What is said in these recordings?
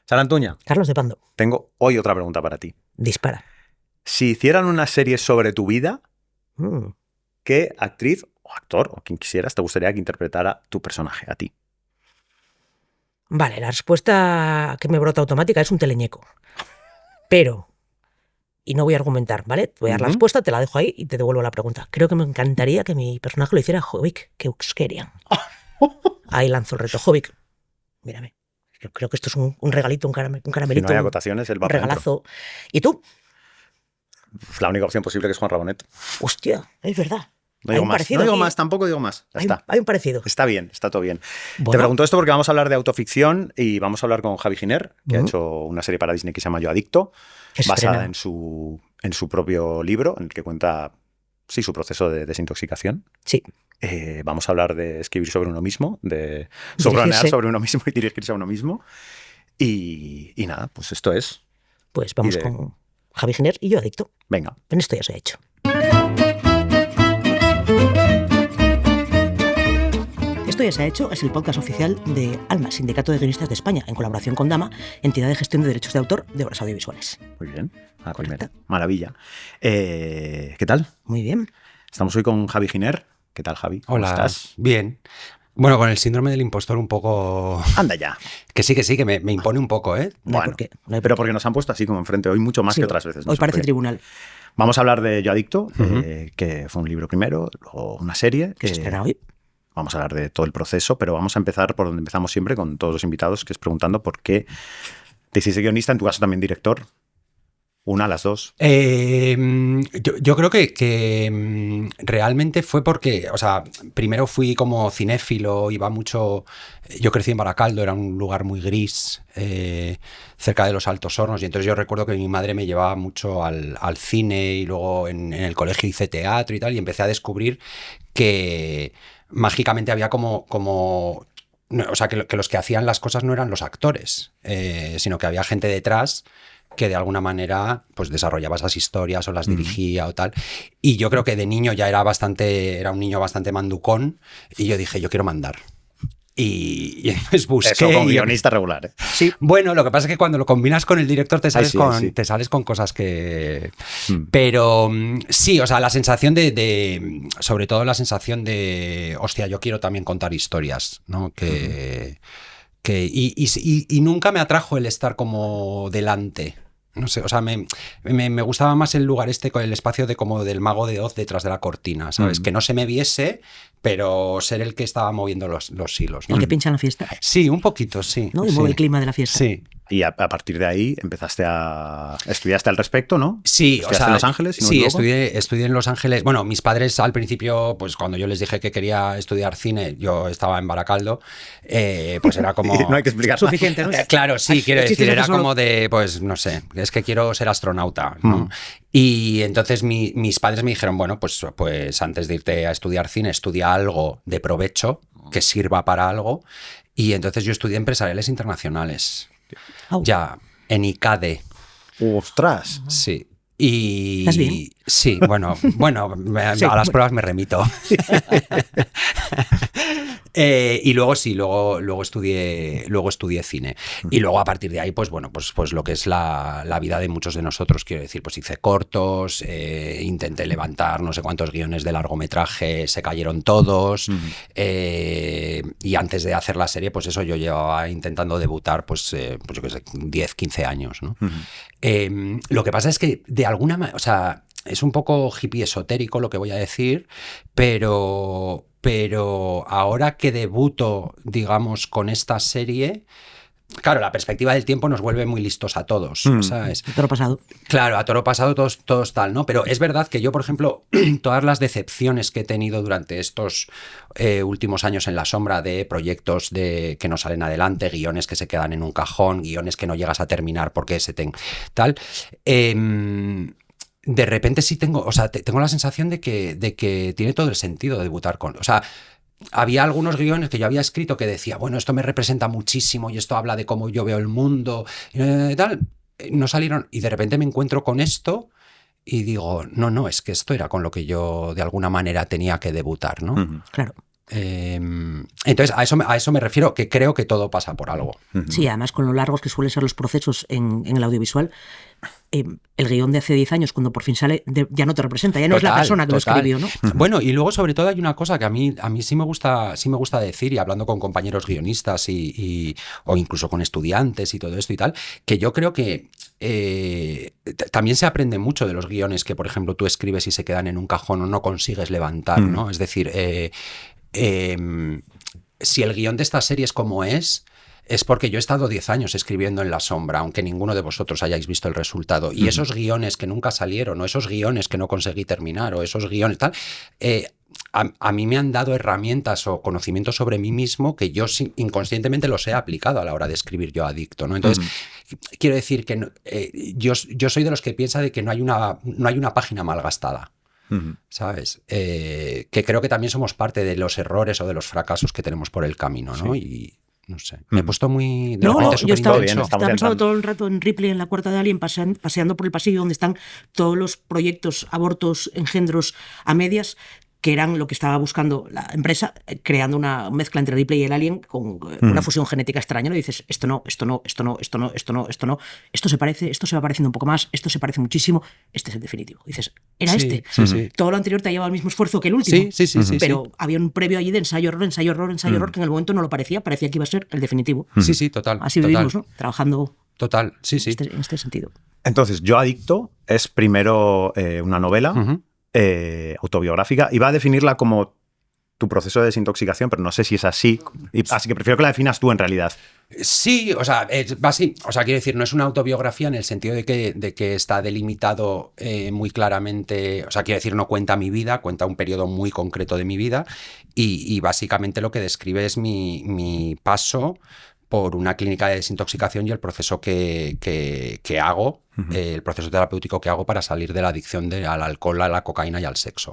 Sara Antuña, Carlos de Pando, tengo hoy otra pregunta para ti. dispara. Si hicieran una serie sobre tu vida, Mm. ¿qué actriz o actor o quien quisieras te gustaría que interpretara tu personaje a ti? Vale, la respuesta que me brota automática es un teleñeco. Pero, y no voy a argumentar, ¿vale? Voy a dar la Ujú. respuesta, te la dejo ahí y te devuelvo la pregunta. Creo que me encantaría que mi personaje lo hiciera Jovic Keuskerian. Ahí lanzo el reto. Jovic, mírame. Yo creo que esto es un regalito, un Si no caramelito, hay un acotaciones, él va para adentro. regalazo. ¿Y tú? La única opción posible que es Juan Rabonet. Hostia, es verdad. No Hay digo un más, parecido no digo aquí, más, tampoco digo más. Ya está. Hay un parecido. Está bien, está todo bien. Te Bueno, pregunto esto porque vamos a hablar de autoficción y vamos a hablar con Javi Giner, que ha Ujú. hecho una serie para Disney que se llama Yo Adicto, que se basada estrena. en su propio libro, en el que cuenta su proceso de desintoxicación. Sí, Vamos a hablar de escribir sobre uno mismo, de sobrehonear dirigirse. sobre uno mismo y dirigirse a uno mismo. Y nada, pues esto es. Pues vamos Y de- con Javi Giner y yo adicto. Venga. En esto ya se ha hecho. Esto ya se ha hecho es el podcast oficial de ALMA, Sindicato de Guionistas de España, en colaboración con DAMA, entidad de gestión de derechos de autor de obras audiovisuales. Muy bien. A la Correcto. primera. Maravilla. ¿Qué tal? Muy bien. Estamos hoy con Javi Giner. ¿Qué tal, Javi? ¿Cómo Hola, estás? bien. Bueno, con el síndrome del impostor un poco... Anda ya. Que sí, que me impone un poco, ¿eh? No hay Bueno, por qué. No hay por pero qué. porque nos han puesto así como enfrente hoy mucho más Sí, que otras veces. no Hoy sé parece por qué. tribunal. Vamos a hablar de Yo Adicto, Ujú. que fue un libro primero, luego una serie. Que se estrena hoy. Vamos a hablar de todo el proceso, pero vamos a empezar por donde empezamos siempre con todos los invitados, que es preguntando por qué te hiciste guionista, en tu caso también director. Una, las dos. Yo creo que realmente fue porque, o sea, primero fui como cinéfilo, iba mucho... Yo crecí en Baracaldo, era un lugar muy gris, cerca de los Altos Hornos, y entonces yo recuerdo que mi madre me llevaba mucho al cine y luego en el colegio hice teatro y tal, y empecé a descubrir que mágicamente había como o sea, que los que hacían las cosas no eran los actores, sino que había gente detrás que de alguna manera pues desarrollaba esas historias o las dirigía o tal. Y yo creo que de niño ya era un niño bastante manducón, y yo dije, yo quiero mandar. Y entonces busqué... Eso con y- guionista regular. Sí, bueno, lo que pasa es que cuando lo combinas con el director te sales, sí, sí. te sales con cosas que... Mm. Pero sí, o sea, la sensación sobre todo la sensación de, hostia, yo quiero también contar historias, ¿no? Y nunca me atrajo el estar como delante. No sé, o sea, me gustaba más el lugar con el espacio como del mago de Oz detrás de la cortina, ¿sabes? Que no se me viese, pero ser el que estaba moviendo los hilos, ¿no? El que pincha en la fiesta. Sí, un poquito, sí. ¿No? Y sí. mueve el clima de la fiesta. Sí. Y a partir de ahí empezaste a... ¿Estudiaste al respecto, no? Sí, ¿Estudiaste en Los Ángeles? si no me sí, equivoco? estudié en Los Ángeles. Bueno, mis padres al principio, pues cuando yo les dije que quería estudiar cine, yo estaba en Baracaldo, pues era como... No hay que explicar más. Suficiente, ¿no? Claro, sí, quiero El chiste decir, es era hacer solo- como de, pues no sé, es que quiero ser astronauta, ¿no? Y entonces mis padres me dijeron, bueno, pues antes de irte a estudiar cine, estudia algo de provecho, que sirva para algo. Y entonces yo estudié empresariales internacionales. Au. Ya, en ICADE. ¡Ostras! Sí. Y ¿Estás bien? sí, bueno, Sí, a las bueno. pruebas me remito. Y luego estudié cine. Y luego a partir de ahí, pues bueno, pues lo que es la vida de muchos de nosotros, quiero decir, pues hice cortos, intenté levantar no sé cuántos guiones de largometraje, se cayeron todos. Y antes de hacer la serie, pues eso, yo llevaba intentando debutar, pues yo qué sé, 10, 15 años, ¿no? Lo que pasa es que de alguna manera, o sea, es un poco hippie esotérico lo que voy a decir, pero ahora que debuto, digamos, con esta serie, claro, la perspectiva del tiempo nos vuelve muy listos a todos, ¿sabes? Toro pasado. Claro, a toro pasado todos tal, ¿no? Pero es verdad que yo, por ejemplo, todas las decepciones que he tenido durante estos últimos años en la sombra de proyectos que no salen adelante, guiones que se quedan en un cajón, guiones que no llegas a terminar porque tal, de repente sí tengo, o sea, tengo la sensación de que tiene todo el sentido debutar con... O sea, había algunos guiones que yo había escrito que decía, bueno, esto me representa muchísimo y esto habla de cómo yo veo el mundo y tal. No salieron y de repente me encuentro con esto y digo, no, es que esto era con lo que yo de alguna manera tenía que debutar, ¿no? Claro. Entonces, a eso me refiero, que creo que todo pasa por algo. Sí, además con lo largos que suelen ser los procesos en el audiovisual, el guión de hace 10 años, cuando por fin sale, ya no te representa, ya no es la persona que lo escribió, ¿no? Bueno, y luego sobre todo hay una cosa que a mí sí me gusta decir, y hablando con compañeros guionistas o incluso con estudiantes y todo esto y tal, que yo creo que también se aprende mucho de los guiones que, por ejemplo, tú escribes y se quedan en un cajón o no consigues levantar, ¿no? Es decir, si el guión de esta serie es como es porque yo he estado 10 años escribiendo en la sombra, aunque ninguno de vosotros hayáis visto el resultado. Y esos guiones que nunca salieron, o esos guiones que no conseguí terminar, o esos guiones tal, a mí me han dado herramientas o conocimientos sobre mí mismo que yo inconscientemente los he aplicado a la hora de escribir yo Adicto, ¿no? Entonces, quiero decir que yo soy de los que piensa de que no hay una página malgastada. ¿Sabes? Que creo que también somos parte de los errores o de los fracasos que tenemos por el camino, ¿no? Sí. Y no sé, me he puesto muy... No, yo estaba pensando todo el rato en Ripley, en la Cuarta de Alien, paseando por el pasillo donde están todos los proyectos, abortos, engendros a medias, que eran lo que estaba buscando la empresa, creando una mezcla entre Ripley y el Alien con una fusión genética extraña, ¿no? Y dices, esto no, esto se parece, esto se va pareciendo un poco más, esto se parece muchísimo, este es el definitivo. Y dices, era este. Sí. Todo lo anterior te ha llevado al mismo esfuerzo que el último. Sí. Pero había un previo allí de ensayo-error, que en el momento no lo parecía que iba a ser el definitivo. Sí, total. Así vivimos, ¿no? Trabajando. Total, sí. En este sentido. Entonces, Yo Adicto es primero una novela autobiográfica, y va a definirla como tu proceso de desintoxicación, pero no sé si es así, así que prefiero que la definas tú en realidad. Sí, o sea, quiero decir, no es una autobiografía en el sentido de que está delimitado muy claramente, o sea, quiero decir, no cuenta mi vida, cuenta un periodo muy concreto de mi vida, y básicamente lo que describe es mi paso por una clínica de desintoxicación y el proceso que hago, el proceso terapéutico que hago para salir de la adicción al alcohol, a la cocaína y al sexo.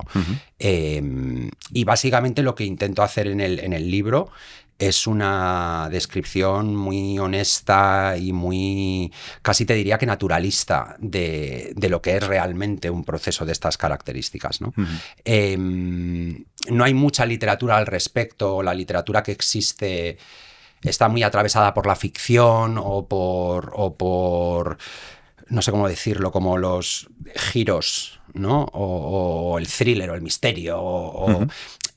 Y básicamente lo que intento hacer en el libro es una descripción muy honesta y muy, casi te diría que naturalista, de lo que es realmente un proceso de estas características, ¿no? No hay mucha literatura al respecto. La literatura que existe está muy atravesada por la ficción o por no sé cómo decirlo, como los giros, ¿no? O el thriller o el misterio.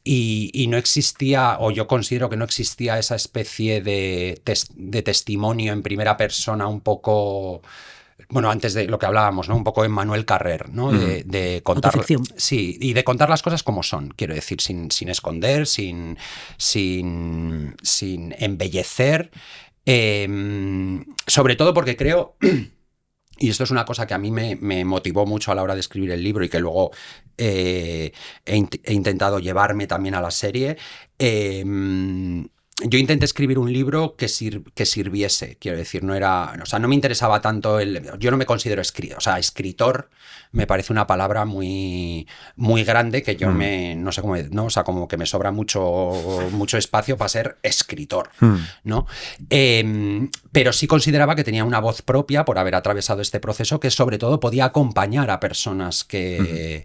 Y no existía, o yo considero que no existía esa especie de testimonio en primera persona un poco... Bueno, antes de lo que hablábamos, ¿no? Un poco Emmanuel Carrer, ¿no? De contar. Autoficción. Sí, y de contar las cosas como son, quiero decir, sin esconder, sin embellecer. Sobre todo porque creo, y esto es una cosa que a mí me motivó mucho a la hora de escribir el libro y que luego he intentado llevarme también a la serie. Yo intenté escribir un libro que sirviese, quiero decir, no me interesaba tanto yo no me considero escritor, me parece una palabra muy, muy grande que yo no sé cómo, ¿no? O sea, como que me sobra mucho espacio para ser escritor, ¿no? Pero sí consideraba que tenía una voz propia por haber atravesado este proceso, que sobre todo podía acompañar a personas que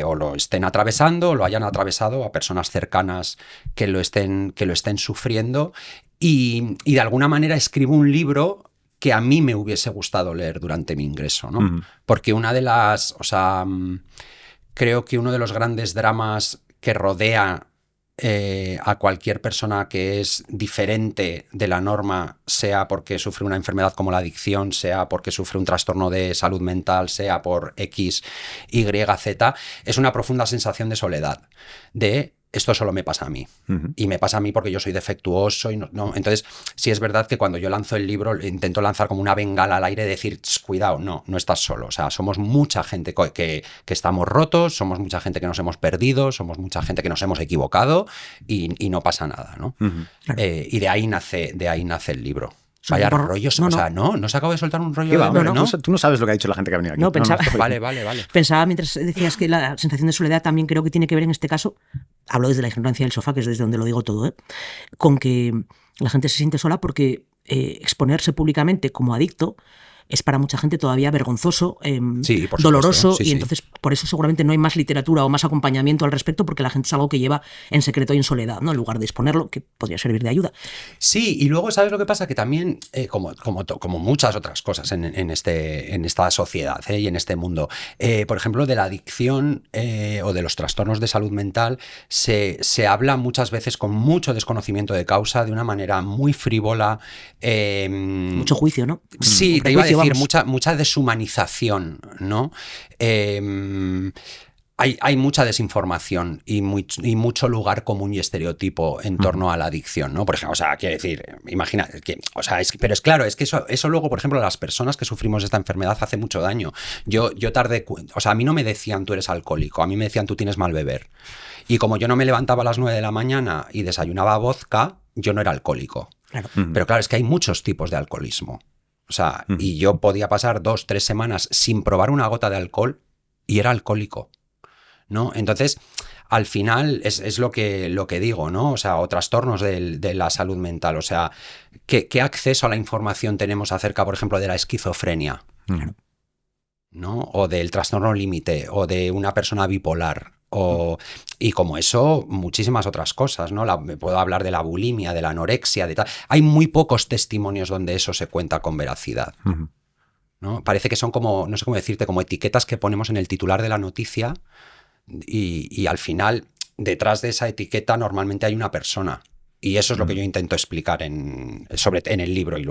o lo estén atravesando o lo hayan atravesado, a personas cercanas que lo estén sufriendo, y de alguna manera escribo un libro que a mí me hubiese gustado leer durante mi ingreso, ¿no? Porque creo que uno de los grandes dramas que rodea a cualquier persona que es diferente de la norma, sea porque sufre una enfermedad como la adicción, sea porque sufre un trastorno de salud mental, sea por X, Y, Z, es una profunda sensación de soledad, de esto solo me pasa a mí. Y me pasa a mí porque yo soy defectuoso. Y no. Entonces, sí es verdad que cuando yo lanzo el libro, intento lanzar como una bengala al aire y decir, cuidado, no estás solo. O sea, somos mucha gente que estamos rotos, somos mucha gente que nos hemos perdido, somos mucha gente que nos hemos equivocado y no pasa nada, ¿no? Claro. Y de ahí nace el libro. Vaya rollos, no se acabo de soltar un rollo. Tú no sabes lo que ha dicho la gente que ha venido aquí. No, pensaba, Vale. Pensaba mientras decías que la sensación de soledad también creo que tiene que ver en este caso, hablo desde la ignorancia del sofá, que es desde donde lo digo todo, con que la gente se siente sola porque exponerse públicamente como adicto es para mucha gente todavía vergonzoso, sí, por doloroso, supuesto, sí, y entonces por eso seguramente no hay más literatura o más acompañamiento al respecto, porque la gente es algo que lleva en secreto y en soledad, ¿no? En lugar de exponerlo, que podría servir de ayuda. Sí, y luego, ¿sabes lo que pasa? Que también, como muchas otras cosas en esta sociedad y en este mundo, por ejemplo, de la adicción o de los trastornos de salud mental, se habla muchas veces con mucho desconocimiento de causa, de una manera muy frívola. Mucho juicio, ¿no? Sí, te iba a decir, mucha deshumanización, ¿no? Hay mucha desinformación y mucho lugar común y estereotipo en torno a la adicción, ¿no? Por ejemplo, o sea, quiero decir, imagina, pero es claro, es que eso luego, por ejemplo, a las personas que sufrimos esta enfermedad hace mucho daño. Yo tardé, o sea, a mí no me decían tú eres alcohólico, a mí me decían tú tienes mal beber. Y como yo no me levantaba a las 9 de la mañana y desayunaba vodka, yo no era alcohólico. Claro. Pero claro, es que hay muchos tipos de alcoholismo. O sea, y yo podía pasar 2-3 semanas sin probar una gota de alcohol y era alcohólico, ¿no? Entonces, al final es lo que digo, ¿no? O sea, o trastornos de la salud mental. O sea, ¿qué acceso a la información tenemos acerca, por ejemplo, de la esquizofrenia? ¿No? O del trastorno límite, o de una persona bipolar. Y como eso, muchísimas otras cosas, ¿no? Me puedo hablar de la bulimia, de la anorexia, de tal. Hay muy pocos testimonios donde eso se cuenta con veracidad. ¿No? Parece que son como, no sé cómo decirte, como etiquetas que ponemos en el titular de la noticia y al final, detrás de esa etiqueta normalmente hay una persona. Y eso es lo que yo intento explicar en el libro y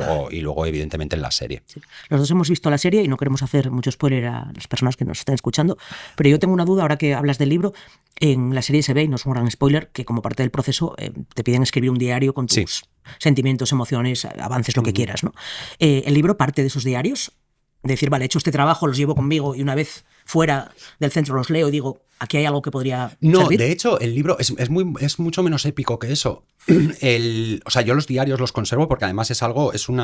luego evidentemente en la serie. Sí. Los dos hemos visto la serie y no queremos hacer mucho spoiler a las personas que nos estén escuchando, pero yo tengo una duda ahora que hablas del libro. En la serie se ve, y no es un gran spoiler, que como parte del proceso te piden escribir un diario con tus sentimientos, emociones, avances, lo que quieras, ¿no? El libro parte de esos diarios, de decir, vale, he hecho este trabajo, los llevo conmigo y una vez fuera del centro los leo y digo, aquí hay algo que podría servir. De hecho, el libro es mucho menos épico que eso. O sea, yo los diarios los conservo porque además es un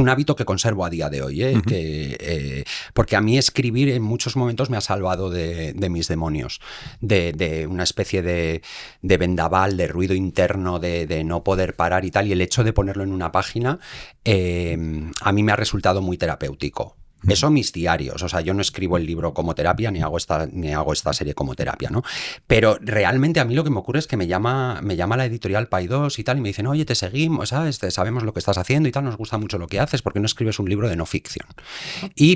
hábito que conservo a día de hoy, porque a mí escribir en muchos momentos me ha salvado de mis demonios, de una especie de vendaval, de ruido interno, de no poder parar y tal, y el hecho de ponerlo en una página a mí me ha resultado muy terapéutico. Eso mis diarios, o sea, yo no escribo el libro como terapia ni hago esta serie como terapia, ¿no? Pero realmente a mí lo que me ocurre es que me llama la editorial Paidós y tal y me dicen, oye, te seguimos, ¿sabes? Sabemos lo que estás haciendo y tal, nos gusta mucho lo que haces, ¿por qué no escribes un libro de no ficción?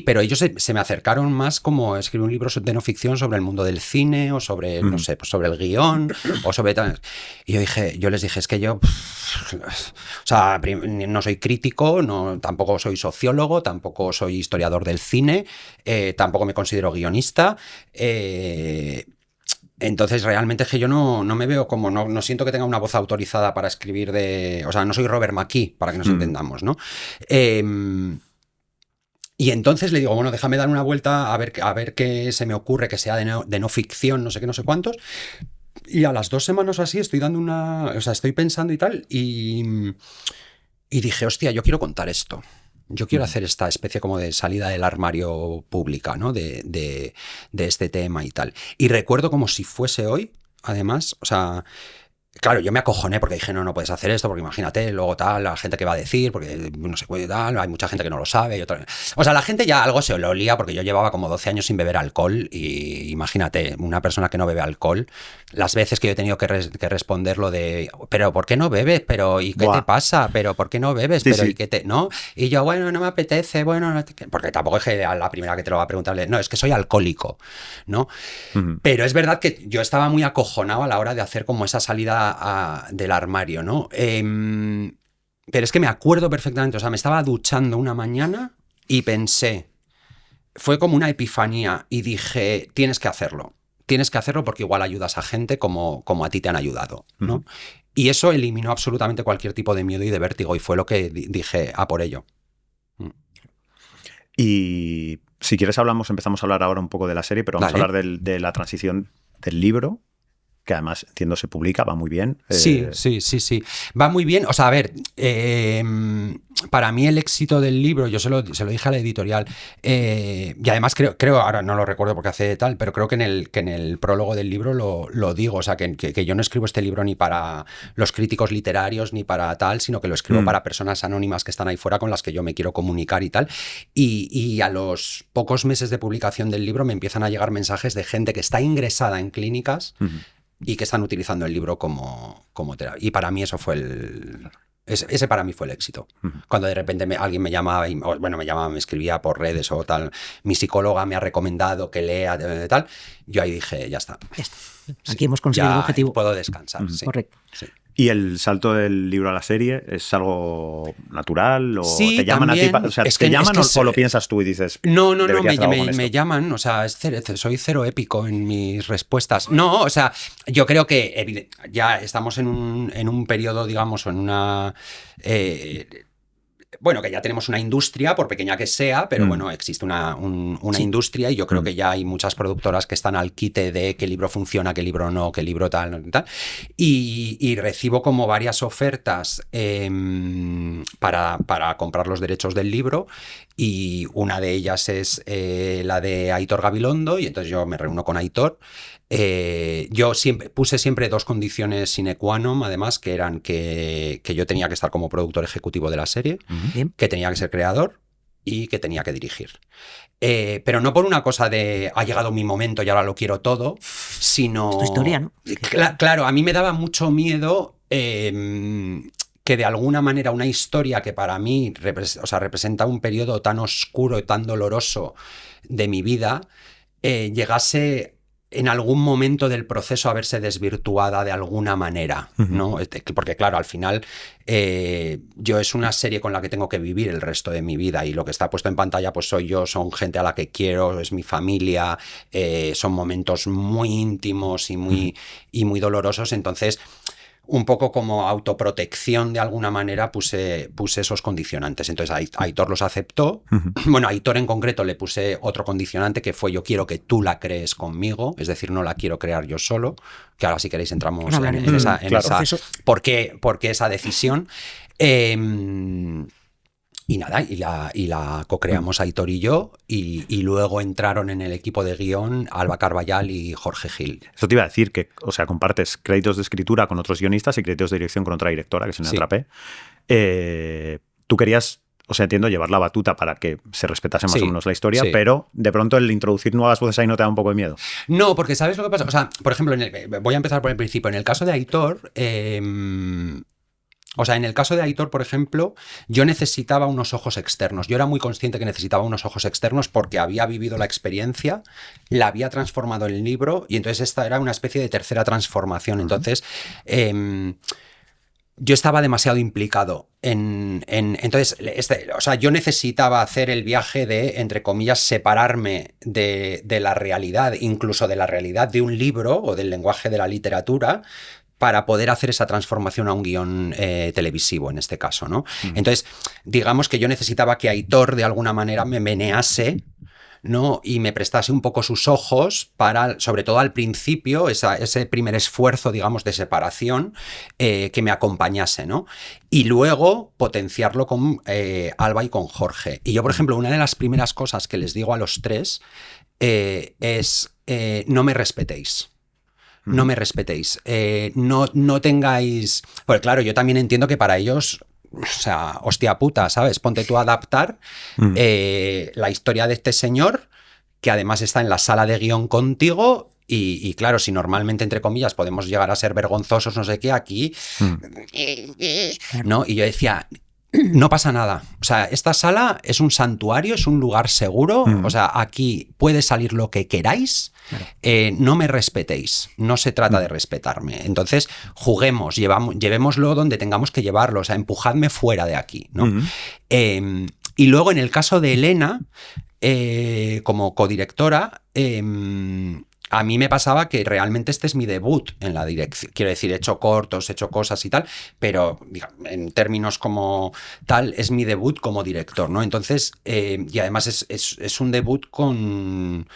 Pero ellos se me acercaron más como escribir un libro de no ficción sobre el mundo del cine o sobre, no sé, pues sobre el guión o sobre tal. Y yo les dije, es que yo, o sea, no soy crítico, tampoco soy sociólogo, tampoco soy historiador del cine, tampoco me considero guionista, entonces realmente es que yo no me veo como, no siento que tenga una voz autorizada para escribir o sea, no soy Robert McKee, para que nos entendamos, ¿no? Y entonces le digo, bueno, déjame dar una vuelta a ver qué se me ocurre que sea de no ficción, no sé qué, no sé cuántos. Y a las 2 semanas así estoy estoy pensando y tal, y dije, hostia, yo quiero contar esto. Yo quiero hacer esta especie como de salida del armario pública, ¿no? De este tema y tal. Y recuerdo como si fuese hoy, además, o sea, claro, yo me acojoné porque dije, no puedes hacer esto, porque imagínate, luego tal, la gente que va a decir, porque no sé qué tal, hay mucha gente que no lo sabe. O sea, la gente ya algo se lo olía porque yo llevaba como 12 años sin beber alcohol y imagínate, una persona que no bebe alcohol, las veces que yo he tenido que responder lo de, pero ¿por qué no bebes? Pero ¿y qué te pasa? Pero ¿por qué no bebes? Sí, Pero sí. ¿y qué te...? ¿No? Y yo, bueno, no me apetece, bueno, porque tampoco es que a la primera que te lo va a preguntarle, no, es que soy alcohólico, ¿no? Pero es verdad que yo estaba muy acojonado a la hora de hacer como esa salida del armario, ¿no? Pero es que me acuerdo perfectamente, o sea, me estaba duchando una mañana y pensé, fue como una epifanía y dije, tienes que hacerlo porque igual ayudas a gente como a ti te han ayudado, ¿no? Y eso eliminó absolutamente cualquier tipo de miedo y de vértigo y fue lo que dije, a por ello. Y si quieres empezamos a hablar ahora un poco de la serie, pero vamos a hablar de la transición del libro, que además, entiendo, se publica, va muy bien. Sí. Va muy bien. O sea, a ver, para mí el éxito del libro, yo se lo dije a la editorial, y además creo, ahora no lo recuerdo porque hace tal, pero creo que en el prólogo del libro lo digo, o sea, que yo no escribo este libro ni para los críticos literarios ni para tal, sino que lo escribo para personas anónimas que están ahí fuera con las que yo me quiero comunicar y tal. Y a los pocos meses de publicación del libro me empiezan a llegar mensajes de gente que está ingresada en clínicas y que están utilizando el libro como terapia. Y para mí eso fue ese para mí fue el éxito. Cuando de repente alguien me llamaba, me escribía por redes o tal, mi psicóloga me ha recomendado que lea tal, yo ahí dije, ya está. Aquí hemos conseguido el objetivo. Puedo descansar. Sí. Correcto. Sí. ¿Y el salto del libro a la serie es algo natural? ¿O sí, te llaman también, a ti? O sea, ¿te llaman o lo piensas tú y dices... No, me llaman, o sea, soy cero épico en mis respuestas. No, o sea, yo creo que ya estamos en un periodo, digamos, o en una... bueno, que ya tenemos una industria, por pequeña que sea, pero bueno, existe una industria y yo creo que ya hay muchas productoras que están al quite de qué libro funciona, qué libro no, qué libro tal. Y recibo como varias ofertas para comprar los derechos del libro y una de ellas es la de Aitor Gabilondo y entonces yo me reúno con Aitor. Yo puse siempre dos condiciones sine qua non, además, que eran que yo tenía que estar como productor ejecutivo de la serie, que tenía que ser creador y que tenía que dirigir. Pero no por una cosa de ha llegado mi momento y ahora lo quiero todo, sino... Es tu historia, ¿no? Claro, a mí me daba mucho miedo que de alguna manera una historia que para mí representa un periodo tan oscuro y tan doloroso de mi vida llegase en algún momento del proceso a verse desvirtuada de alguna manera, ¿no? Porque claro, al final yo es una serie con la que tengo que vivir el resto de mi vida y lo que está puesto en pantalla pues soy yo, son gente a la que quiero, es mi familia, son momentos muy íntimos y muy dolorosos, entonces un poco como autoprotección de alguna manera puse esos condicionantes. Entonces Aitor los aceptó. Bueno, a Aitor en concreto le puse otro condicionante que fue yo quiero que tú la crees conmigo, es decir, no la quiero crear yo solo, que ahora si queréis entramos en esa ¿por qué esa decisión? Y nada, y la co-creamos Aitor y yo, y luego entraron en el equipo de guión Alba Carballal y Jorge Gil. Eso te iba a decir, que, o sea, compartes créditos de escritura con otros guionistas y créditos de dirección con otra directora, que es en Atrapé. Tú querías, o sea, entiendo, llevar la batuta para que se respetase más o menos la historia, pero de pronto el introducir nuevas voces ahí no te da un poco de miedo. No, porque ¿sabes lo que pasa? O sea, por ejemplo, voy a empezar por el principio. En el caso de Aitor... O sea, en el caso de Aitor, por ejemplo, yo necesitaba unos ojos externos. Yo era muy consciente que necesitaba unos ojos externos porque había vivido la experiencia, la había transformado en el libro y entonces esta era una especie de tercera transformación. Entonces, yo estaba demasiado implicado entonces, o sea, yo necesitaba hacer el viaje de, entre comillas, separarme de la realidad, incluso de la realidad de un libro o del lenguaje de la literatura, para poder hacer esa transformación a un guión televisivo, en este caso, ¿no? Entonces, digamos que yo necesitaba que Aitor, de alguna manera, me menease, ¿no? Y me prestase un poco sus ojos para, sobre todo al principio, ese primer esfuerzo, digamos, de separación, que me acompañase, ¿no? Y luego potenciarlo con Alba y con Jorge. Y yo, por ejemplo, una de las primeras cosas que les digo a los tres es no me respetéis. No me respetéis, no tengáis... Porque claro, yo también entiendo que para ellos, o sea, hostia puta, ¿sabes? Ponte tú a adaptar la historia de este señor, que además está en la sala de guión contigo, y claro, si normalmente, entre comillas, podemos llegar a ser vergonzosos, no sé qué, aquí... ¿no? Y yo decía... No pasa nada. O sea, esta sala es un santuario, es un lugar seguro. O sea, aquí puede salir lo que queráis. No me respetéis. No se trata de respetarme. Entonces, juguemos, llevémoslo donde tengamos que llevarlo. O sea, empujadme fuera de aquí, ¿no? Y luego, en el caso de Elena, como codirectora, a mí me pasaba que realmente este es mi debut en la dirección. Quiero decir, he hecho cortos, he hecho cosas y tal, pero digamos, en términos como tal, es mi debut como director, ¿no? Entonces, y además es un debut con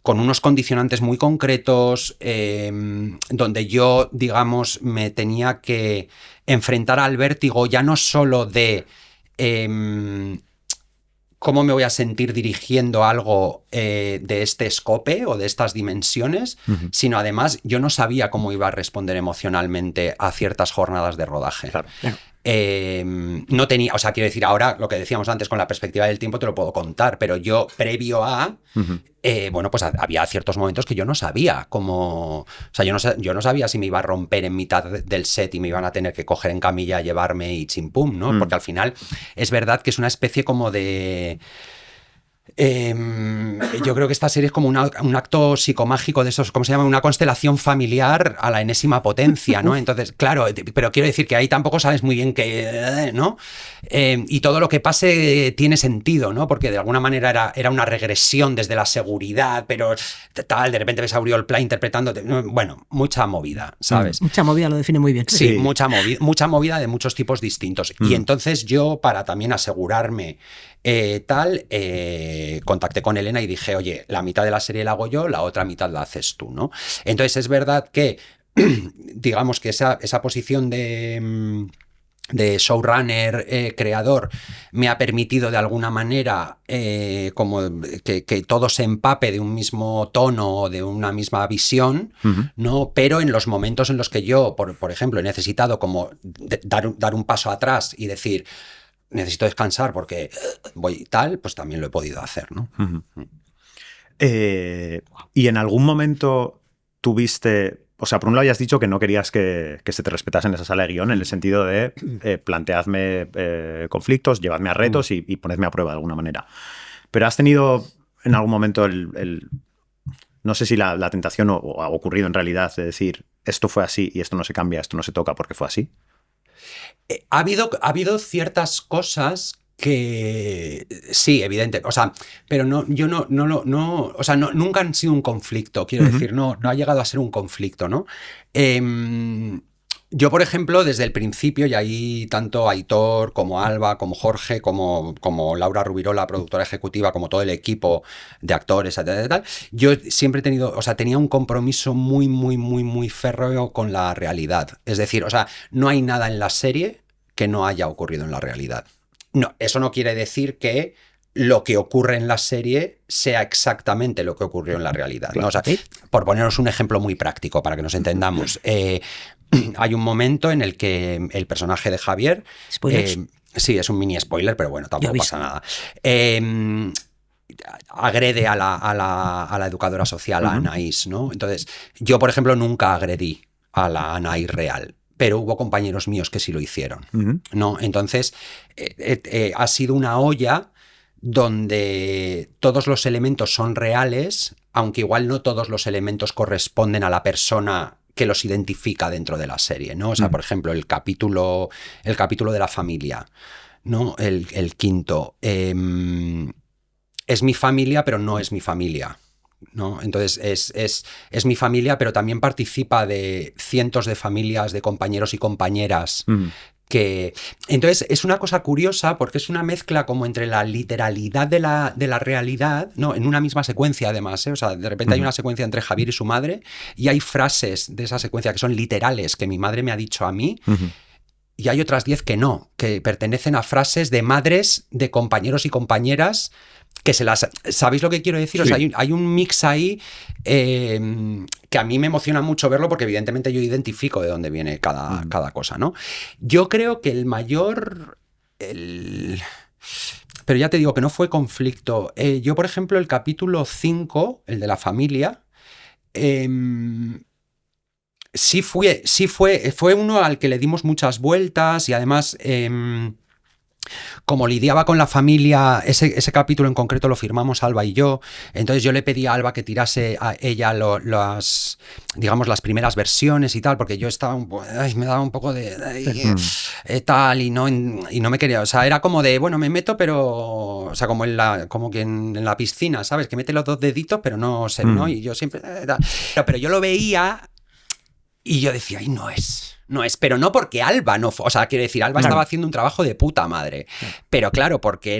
con unos condicionantes muy concretos, donde yo, digamos, me tenía que enfrentar al vértigo ya no solo de cómo me voy a sentir dirigiendo algo de este escope o de estas dimensiones, sino además yo no sabía cómo iba a responder emocionalmente a ciertas jornadas de rodaje. Claro. No tenía, o sea, quiero decir, ahora lo que decíamos antes con la perspectiva del tiempo te lo puedo contar, pero yo previo a, bueno, pues había ciertos momentos que yo no sabía cómo, o sea, yo no sabía si me iba a romper en mitad del set y me iban a tener que coger en camilla, llevarme y chimpum, ¿no? Porque al final es verdad que es una especie como de... yo creo que esta serie es como un acto psicomágico de esos, ¿cómo se llama? Una constelación familiar a la enésima potencia, ¿no? Entonces, claro, pero quiero decir que ahí tampoco sabes muy bien qué, ¿no? Y todo lo que pase tiene sentido, ¿no? Porque de alguna manera era una regresión desde la seguridad, pero tal, de repente ves a Oriol Pla interpretándote, bueno, mucha movida, ¿sabes? Mucha movida lo define muy bien. Sí, mucha movida de muchos tipos distintos. Y entonces yo, para también asegurarme contacté con Elena y dije, oye, la mitad de la serie la hago yo, la otra mitad la haces tú, ¿no? Entonces es verdad que, digamos que esa posición de showrunner, creador, me ha permitido de alguna manera como que todo se empape de un mismo tono o de una misma visión, ¿no? Pero en los momentos en los que yo, por ejemplo, he necesitado como dar un paso atrás y decir, necesito descansar porque voy tal, pues también lo he podido hacer, ¿no? ¿Y en algún momento tuviste... O sea, por un lado habías dicho que no querías que se te respetase en esa sala de guión, en el sentido de planteadme conflictos, llevadme a retos y ponedme a prueba de alguna manera. Pero has tenido en algún momento no sé si la tentación o ha ocurrido en realidad de decir, esto fue así y esto no se cambia, esto no se toca porque fue así. Ha habido ciertas cosas que sí, evidente, o sea, pero yo no, o sea, nunca han sido un conflicto, quiero decir, no ha llegado a ser un conflicto, ¿no? Yo, por ejemplo, desde el principio, y ahí tanto Aitor como Alba, como Jorge, como Laura Rubirola, productora ejecutiva, como todo el equipo de actores, etc., yo siempre he tenido, o sea, tenía un compromiso muy, muy, muy, muy férreo con la realidad. Es decir, o sea, no hay nada en la serie que no haya ocurrido en la realidad. No, eso no quiere decir que lo que ocurre en la serie sea exactamente lo que ocurrió en la realidad, ¿no? O sea, por poneros un ejemplo muy práctico para que nos entendamos, hay un momento en el que el personaje de Javier... sí, es un mini spoiler, pero bueno, tampoco pasa nada. Agrede a la educadora social, a Anaís, ¿no? Entonces, yo, por ejemplo, nunca agredí a la Anaís real, pero hubo compañeros míos que sí lo hicieron, ¿no? Entonces, ha sido una olla donde todos los elementos son reales, aunque igual no todos los elementos corresponden a la persona que los identifica dentro de la serie, ¿no? O sea, por ejemplo, el capítulo de la familia, ¿no? El quinto. Es mi familia, pero no es mi familia, ¿no? Entonces es mi familia, pero también participa de cientos de familias, de compañeros y compañeras entonces es una cosa curiosa porque es una mezcla como entre la literalidad de la realidad, ¿no? En una misma secuencia además, ¿eh? O sea, de repente hay una secuencia entre Javier y su madre y hay frases de esa secuencia que son literales que mi madre me ha dicho a mí. Y hay otras 10 que no, que pertenecen a frases de madres de compañeros y compañeras que se las... ¿Sabéis lo que quiero decir? Sí. O sea, hay un mix ahí que a mí me emociona mucho verlo porque evidentemente yo identifico de dónde viene cada cosa, ¿no? Yo creo que el mayor... Pero ya te digo que no fue conflicto. Yo, por ejemplo, el capítulo 5, el de la familia... Sí fue uno al que le dimos muchas vueltas y además como lidiaba con la familia, ese capítulo en concreto lo firmamos Alba y yo, entonces yo le pedí a Alba que tirase a ella las primeras versiones y tal, porque yo estaba me daba un poco de tal y no me quería, o sea, era como de, bueno, me meto, pero, o sea, como que en la piscina, ¿sabes? Que mete los 2 deditos, pero no sé, ¿no? Y yo siempre, pero yo lo veía y yo decía, ay, no es, pero no porque Alba no, o sea, quiero decir, Alba estaba haciendo un trabajo de puta madre, pero claro, porque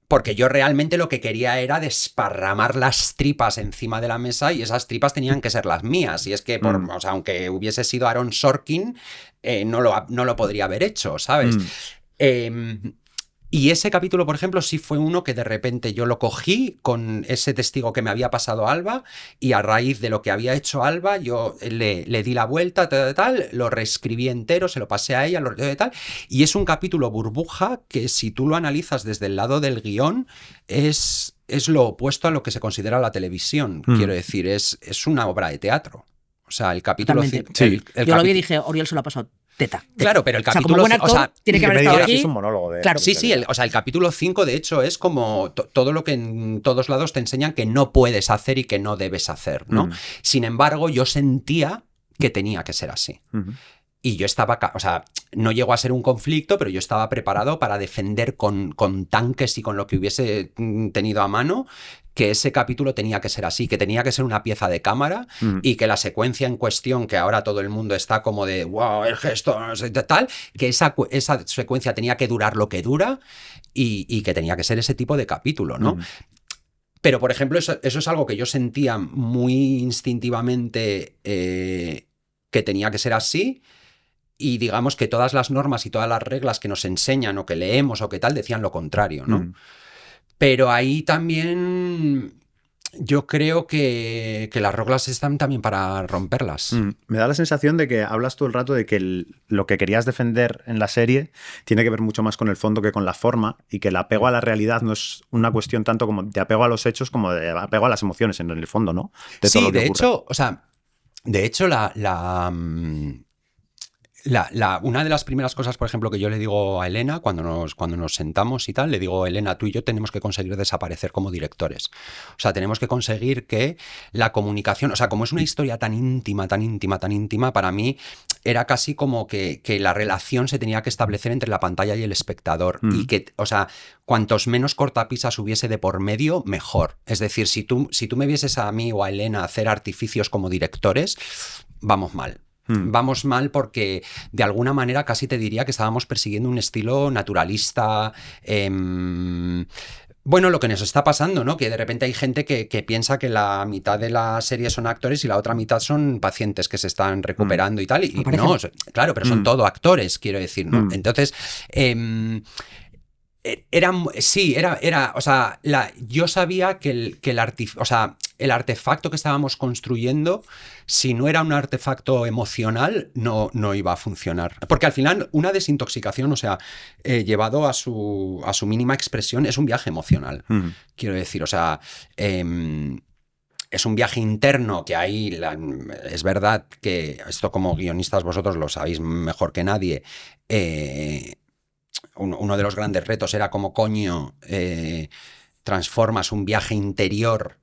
porque yo realmente lo que quería era desparramar las tripas encima de la mesa y esas tripas tenían que ser las mías. Y es que, o sea, aunque hubiese sido Aaron Sorkin, no lo podría haber hecho, ¿sabes? Y ese capítulo, por ejemplo, sí fue uno que de repente yo lo cogí con ese testigo que me había pasado Alba y a raíz de lo que había hecho Alba yo le di la vuelta, lo reescribí entero, se lo pasé a ella, tal. Y es un capítulo burbuja que si tú lo analizas desde el lado del guión es lo opuesto a lo que se considera la televisión. Quiero decir, es una obra de teatro. O sea, el capítulo... Yo lo vi y dije, Oriol se lo ha pasado teta. Claro, pero el capítulo... como buen actor, tiene que haber estado aquí. Es un monólogo de... Claro. Sí, el capítulo 5, de hecho, es como todo lo que en todos lados te enseñan que no puedes hacer y que no debes hacer, ¿no? Sin embargo, yo sentía que tenía que ser así. Y yo estaba... O sea, no llegó a ser un conflicto, pero yo estaba preparado para defender con tanques y con lo que hubiese tenido a mano que ese capítulo tenía que ser así, que tenía que ser una pieza de cámara y que la secuencia en cuestión, que ahora todo el mundo está como de wow, el gesto, no sé, tal, que esa secuencia tenía que durar lo que dura y que tenía que ser ese tipo de capítulo, ¿no? Pero, por ejemplo, eso es algo que yo sentía muy instintivamente que tenía que ser así. Y digamos que todas las normas y todas las reglas que nos enseñan o que leemos o que tal decían lo contrario, ¿no? Pero ahí también yo creo que las reglas están también para romperlas. Me da la sensación de que hablas todo el rato de que lo que querías defender en la serie tiene que ver mucho más con el fondo que con la forma y que el apego a la realidad no es una cuestión tanto como de apego a los hechos como de apego a las emociones en el fondo, ¿no? Sí, de hecho, o sea, una de las primeras cosas, por ejemplo, que yo le digo a Elena cuando nos sentamos y tal, le digo, Elena, tú y yo tenemos que conseguir desaparecer como directores. O sea, tenemos que conseguir que la comunicación, o sea, como es una historia tan íntima, para mí era casi como que la relación se tenía que establecer entre la pantalla y el espectador. Y que, o sea, cuantos menos cortapisas hubiese de por medio, mejor. Es decir, si tú me vieses a mí o a Elena hacer artificios como directores, vamos mal. Vamos mal porque de alguna manera casi te diría que estábamos persiguiendo un estilo naturalista. Bueno, lo que nos está pasando, ¿no? Que de repente hay gente que piensa que la mitad de la serie son actores y la otra mitad son pacientes que se están recuperando y tal. Y no, claro, pero son todo actores, quiero decir, ¿no? Entonces, o sea, yo sabía que el artefacto que estábamos construyendo, si no era un artefacto emocional, no iba a funcionar. Porque al final una desintoxicación, o sea, llevado a su mínima expresión, es un viaje emocional. Quiero decir, o sea, es un viaje interno que ahí, es verdad que esto como guionistas vosotros lo sabéis mejor que nadie, uno de los grandes retos era cómo coño transformas un viaje interior,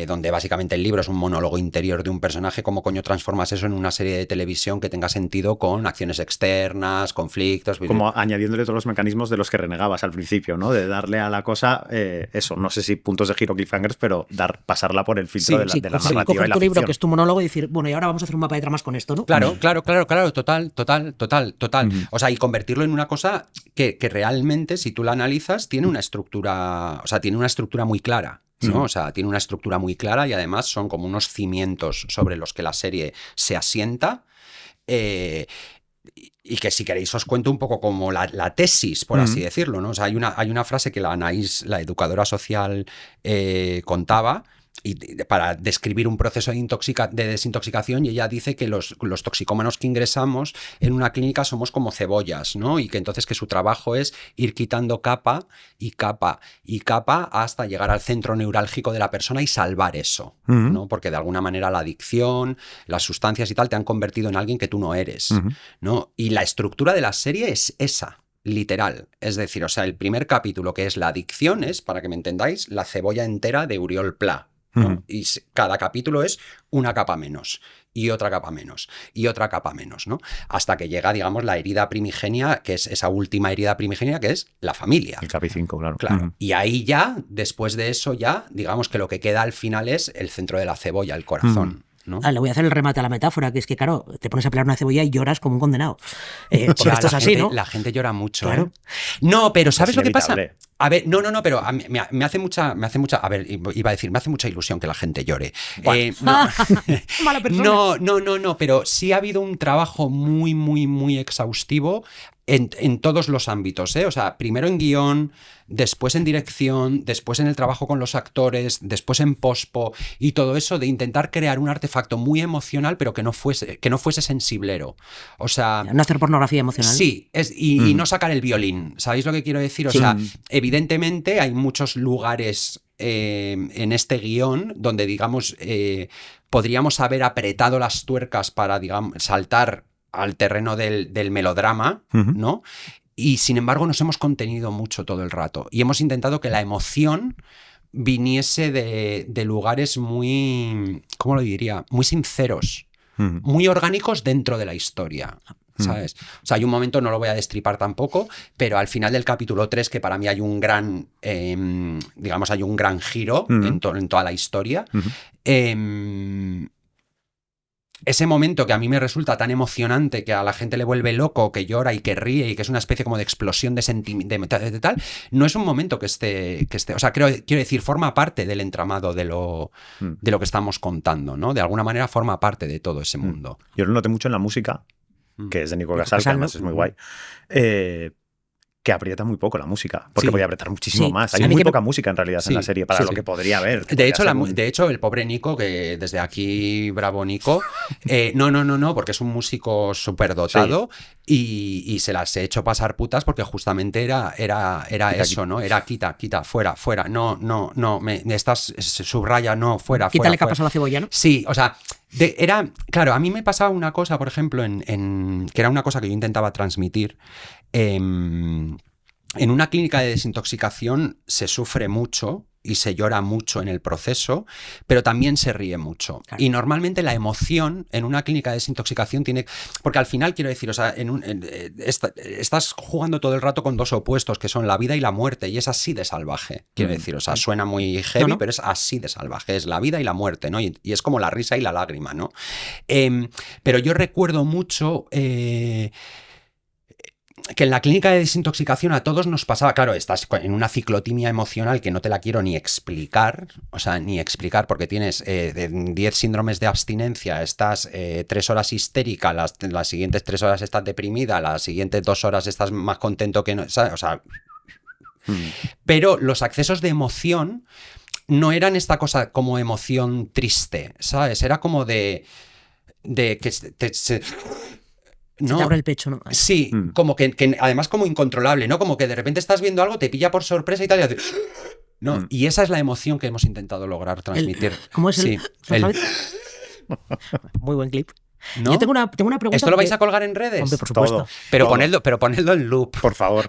donde básicamente el libro es un monólogo interior de un personaje, cómo coño transformas eso en una serie de televisión que tenga sentido con acciones externas, conflictos... Como añadiéndole todos los mecanismos de los que renegabas al principio, ¿no? De darle a la cosa, eso, no sé si puntos de giro, cliffhangers, pero pasarla por el filtro de la narrativa y la coger tu libro, ficción. que es tu monólogo, y decir, bueno, y ahora vamos a hacer un mapa de tramas con esto, ¿no? Claro, total. O sea, y convertirlo en una cosa que realmente, si tú la analizas, tiene una estructura, o sea, tiene una estructura muy clara, ¿no? O sea, tiene una estructura muy clara y además son como unos cimientos sobre los que la serie se asienta. Y que si queréis os cuento un poco como la tesis, por así decirlo, ¿no? O sea, hay una frase que la Anaís, la educadora social, contaba para describir un proceso de desintoxicación, y ella dice que los toxicómanos que ingresamos en una clínica somos como cebollas, ¿no? Y que entonces que su trabajo es ir quitando capa y capa y capa hasta llegar al centro neurálgico de la persona y salvar eso, ¿no? Porque de alguna manera la adicción, las sustancias y tal te han convertido en alguien que tú no eres, ¿no? Y la estructura de la serie es esa. Literal, es decir, o sea, el primer capítulo, que es la adicción, es, para que me entendáis, la cebolla entera de Oriol Pla, ¿no? Y cada capítulo es una capa menos, y otra capa menos, y otra capa menos, ¿no? Hasta que llega, digamos, la herida primigenia, que es esa última herida primigenia, que es la familia. El capi 5, claro. Claro. Y ahí ya, después de eso ya, digamos que lo que queda al final es el centro de la cebolla, el corazón. ¿no? Le voy a hacer el remate a la metáfora, que es que, claro, te pones a pelar una cebolla y lloras como un condenado. Porque esto es así, ¿no? La gente llora mucho, claro. No, pero ¿sabes lo que pasa? A ver, no, pero me hace mucha, a ver, iba a decir, me hace mucha ilusión que la gente llore. Mala persona. No, pero sí ha habido un trabajo muy, muy, muy exhaustivo en todos los ámbitos, ¿eh? O sea, primero en guión, después en dirección, después en el trabajo con los actores, después en pospo y todo eso de intentar crear un artefacto muy emocional, pero que no fuese sensiblero. O sea, no hacer pornografía emocional. Sí, y no sacar el violín. ¿Sabéis lo que quiero decir? O sea, evidentemente hay muchos lugares en este guión donde, digamos, podríamos haber apretado las tuercas para, digamos, saltar al terreno del melodrama, ¿no? Y sin embargo nos hemos contenido mucho todo el rato y hemos intentado que la emoción viniese de lugares muy, ¿cómo lo diría? Muy sinceros, muy orgánicos dentro de la historia, ¿sabes? O sea, hay un momento, no lo voy a destripar tampoco, pero al final del capítulo 3, que para mí hay un gran, digamos, hay un gran giro en toda la historia, ese momento que a mí me resulta tan emocionante, que a la gente le vuelve loco, que llora y que ríe y que es una especie como de explosión de sentimiento de tal, no es un momento que esté, o sea, quiero decir, forma parte del entramado de lo que estamos contando, ¿no? De alguna manera forma parte de todo ese mundo. Yo lo noté mucho en la música, que es de Nico Casal, que además es muy guay. Que aprieta muy poco la música, porque podría apretar muchísimo más. Hay muy poca música en realidad en la serie para lo que podría haber. De hecho, el pobre Nico, que desde aquí, bravo Nico, no, porque es un músico súper dotado y se las he hecho pasar putas porque justamente era eso, ¿no? Era quita, fuera, no, me estás, subraya, no, fuera. Quítale capas a la cebolla, ¿no? Sí, o sea, claro, a mí me pasaba una cosa, por ejemplo, que era una cosa que yo intentaba transmitir. En una clínica de desintoxicación se sufre mucho y se llora mucho en el proceso, pero también se ríe mucho. Claro. Y normalmente la emoción en una clínica de desintoxicación tiene... Porque al final, quiero decir, o sea, estás jugando todo el rato con dos opuestos, que son la vida y la muerte, y es así de salvaje, quiero decir. O sea, suena muy heavy, pero es así de salvaje. Es la vida y la muerte, ¿no? Y es como la risa y la lágrima, ¿no? Pero yo recuerdo mucho... que en la clínica de desintoxicación a todos nos pasaba, claro, estás en una ciclotimia emocional que no te la quiero ni explicar, o sea, porque tienes 10 síndromes de abstinencia, estás 3 horas histérica, las siguientes 3 horas estás deprimida, las siguientes 2 horas estás más contento que no, ¿sabes? O sea, pero los accesos de emoción no eran esta cosa como emoción triste, ¿sabes? Era como de que ¿no? Te abre el pecho, ¿no? Sí, como que además como incontrolable, ¿no? Como que de repente estás viendo algo, te pilla por sorpresa y tal, y haces... ¿no? Y esa es la emoción que hemos intentado lograr transmitir. ¿Cómo es Muy buen clip. ¿No? Yo tengo una pregunta. ¿Esto lo vais a colgar en redes? Hombre, por supuesto. Todo, pero todo. Ponedlo en loop. Por favor.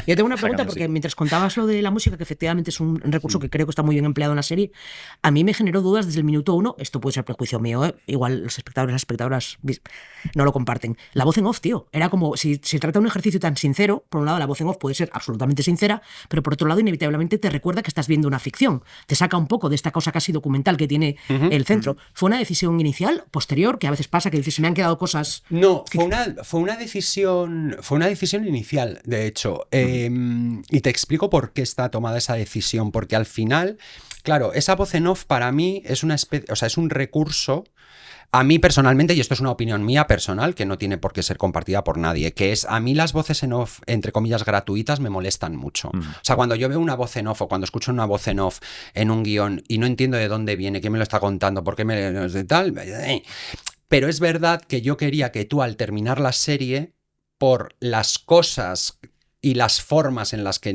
Yo tengo una pregunta porque mientras contabas lo de la música, que efectivamente es un recurso que creo que está muy bien empleado en la serie, a mí me generó dudas desde el minuto 1. Esto puede ser prejuicio mío, ¿eh? Igual los espectadores, las espectadoras no lo comparten. La voz en off, tío. Era como, si se trata de un ejercicio tan sincero, por un lado la voz en off puede ser absolutamente sincera, pero por otro lado inevitablemente te recuerda que estás viendo una ficción. Te saca un poco de esta cosa casi documental que tiene el centro. ¿Fue una decisión inicial, posterior, que a veces pasa que dices, se me han quedado cosas? No, fue una decisión inicial, de hecho. Y te explico por qué está tomada esa decisión. Porque al final, claro, esa voz en off para mí es una especie, o sea, es un recurso. A mí personalmente, y esto es una opinión mía personal, que no tiene por qué ser compartida por nadie, que es, a mí las voces en off, entre comillas, gratuitas, me molestan mucho. O sea, cuando yo veo una voz en off o cuando escucho una voz en off en un guión y no entiendo de dónde viene, quién me lo está contando, por qué me de tal... Pero es verdad que yo quería que tú, al terminar la serie, por las cosas y las formas en las que